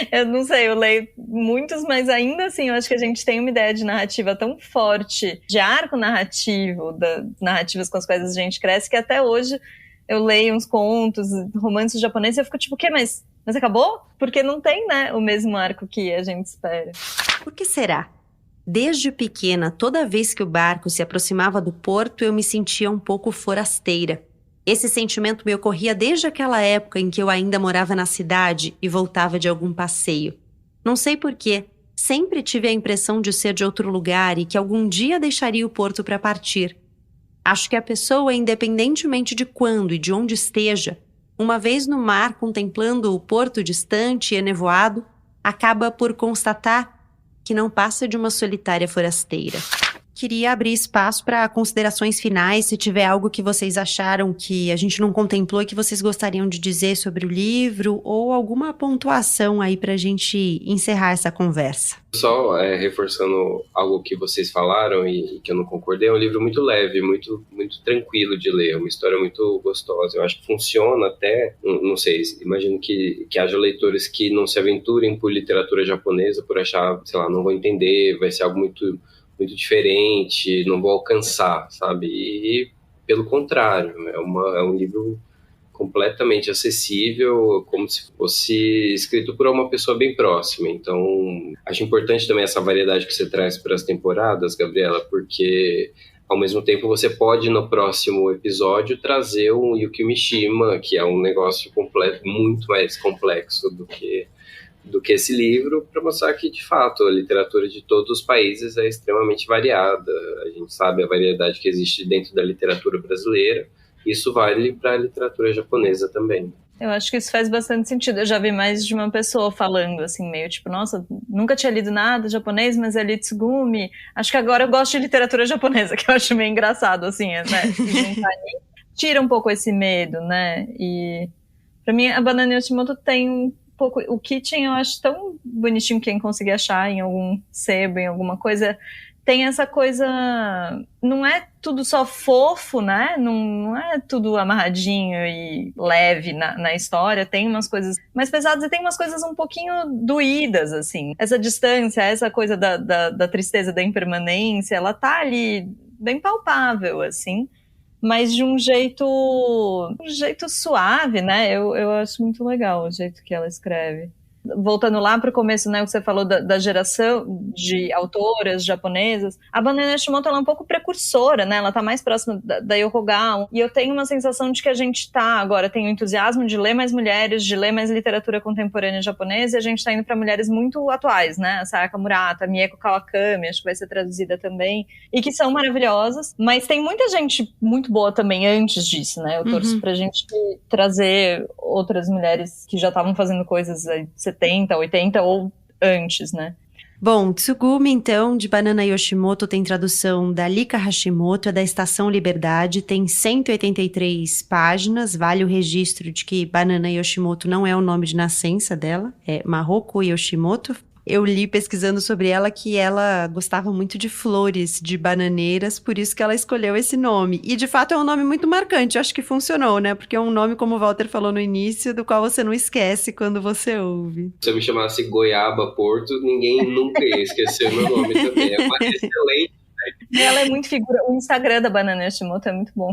Eu não sei, eu leio muitos, mas ainda assim, eu acho que a gente tem uma ideia de narrativa tão forte, de arco narrativo, das narrativas com as quais a gente cresce, que até hoje eu leio uns contos, romances japoneses, e eu fico tipo, o quê? Mas acabou? Porque não tem, né, o mesmo arco que a gente espera. Por que será? Desde pequena, toda vez que o barco se aproximava do porto, eu me sentia um pouco forasteira. Esse sentimento me ocorria desde aquela época em que eu ainda morava na cidade e voltava de algum passeio. Não sei porquê, sempre tive a impressão de ser de outro lugar e que algum dia deixaria o porto para partir. Acho que a pessoa, independentemente de quando e de onde esteja, uma vez no mar contemplando o porto distante e enevoado, acaba por constatar que não passa de uma solitária forasteira. queria abrir espaço para considerações finais, se tiver algo que vocês acharam que a gente não contemplou e que vocês gostariam de dizer sobre o livro, ou alguma pontuação aí para a gente encerrar essa conversa. Só reforçando algo que vocês falaram e que eu não concordei, é um livro muito leve, muito, muito tranquilo de ler, uma história muito gostosa. Eu acho que funciona até, não sei, imagino que haja leitores que não se aventurem por literatura japonesa por achar, sei lá, não vou entender, vai ser algo muito diferente, não vou alcançar, sabe? E pelo contrário, é um livro completamente acessível, como se fosse escrito por uma pessoa bem próxima. Então, acho importante também essa variedade que você traz para as temporadas, Gabriela, porque ao mesmo tempo você pode no próximo episódio trazer um Yukio Mishima, que é um negócio muito mais complexo do que esse livro, para mostrar que, de fato, a literatura de todos os países é extremamente variada. A gente sabe a variedade que existe dentro da literatura brasileira. Isso vale para a literatura japonesa também. Eu acho que isso faz bastante sentido. Eu já vi mais de uma pessoa falando, assim, meio tipo, nossa, nunca tinha lido nada japonês, mas eu li Tsugumi. Acho que agora eu gosto de literatura japonesa, que eu acho meio engraçado, assim, né? Tira um pouco esse medo, né? E, para mim, a Banana Yoshimoto tem um pouco... O Kitchen eu acho tão bonitinho, quem conseguir achar em algum sebo, em alguma coisa... Tem essa coisa, não é tudo só fofo, né? Não é tudo amarradinho e leve na história. Tem umas coisas mais pesadas e tem umas coisas um pouquinho doídas, assim. Essa distância, essa coisa da tristeza, da impermanência, ela tá ali bem palpável, assim. Mas de um jeito suave, né? Eu acho muito legal o jeito que ela escreve. Voltando lá para o começo, né, o que você falou da geração de autoras japonesas, a Banana Yoshimoto ela é um pouco precursora, né, ela está mais próxima da Yokogawa, e eu tenho uma sensação de que a gente está agora, tem o entusiasmo de ler mais mulheres, de ler mais literatura contemporânea japonesa, e a gente está indo para mulheres muito atuais, né, a Sayaka Murata, a Mieko Kawakami, acho que vai ser traduzida também, e que são maravilhosas, mas tem muita gente muito boa também antes disso, né, eu torço pra gente trazer outras mulheres que já estavam fazendo coisas aí, 70, 80 ou antes, né? Bom, Tsugumi, então, de Banana Yoshimoto, tem tradução da Lika Hashimoto, é da Estação Liberdade, tem 183 páginas, vale o registro de que Banana Yoshimoto não é o nome de nascença dela, é Mahoko Yoshimoto. Eu li pesquisando sobre ela que ela gostava muito de flores, de bananeiras, por isso que ela escolheu esse nome. E, de fato, é um nome muito marcante, eu acho que funcionou, né? Porque é um nome, como o Walter falou no início, do qual você não esquece quando você ouve. Se eu me chamasse Goiaba Porto, ninguém nunca ia esquecer meu nome também. É uma excelente. Ela é muito figura. O Instagram da Banana Yoshimoto é muito bom.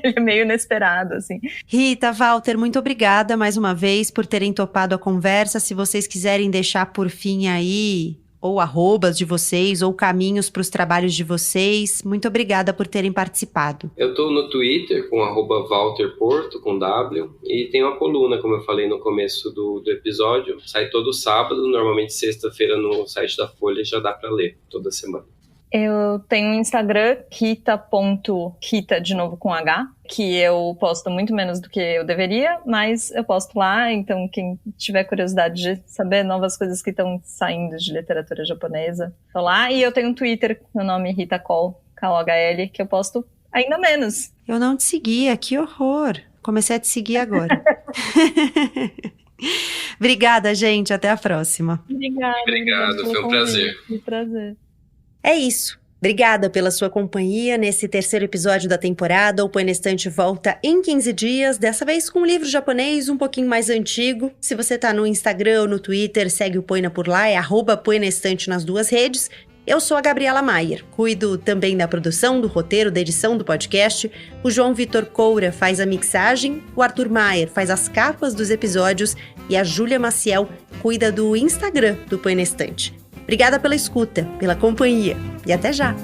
Ele é meio inesperado, assim. Rita, Walter, muito obrigada mais uma vez por terem topado a conversa. Se vocês quiserem deixar por fim aí, ou arrobas de vocês, ou caminhos para os trabalhos de vocês, muito obrigada por terem participado. Eu estou no Twitter com @WalterPorto, com W, e tem uma coluna, como eu falei no começo do episódio, sai todo sábado, normalmente sexta-feira no site da Folha, já dá para ler toda semana. Eu tenho um Instagram, kita.kita, de novo com H, que eu posto muito menos do que eu deveria, mas eu posto lá, então quem tiver curiosidade de saber novas coisas que estão saindo de literatura japonesa, tô lá. E eu tenho um Twitter, meu nome é Rita Kohl, K-O-H-L, que eu posto ainda menos. Eu não te seguia, que horror. Comecei a te seguir agora. Obrigada, gente, até a próxima. Obrigado, foi um prazer. Foi um prazer. É isso. Obrigada pela sua companhia nesse terceiro episódio da temporada. O Põe na Estante volta em 15 dias, dessa vez com um livro japonês um pouquinho mais antigo. Se você tá no Instagram ou no Twitter, segue o Põe na por lá, é @Põe na Estante nas duas redes. Eu sou a Gabriela Maier, cuido também da produção, do roteiro, da edição do podcast. O João Vitor Coura faz a mixagem, o Arthur Maier faz as capas dos episódios e a Júlia Maciel cuida do Instagram do Põe na Estante. Obrigada pela escuta, pela companhia e até já!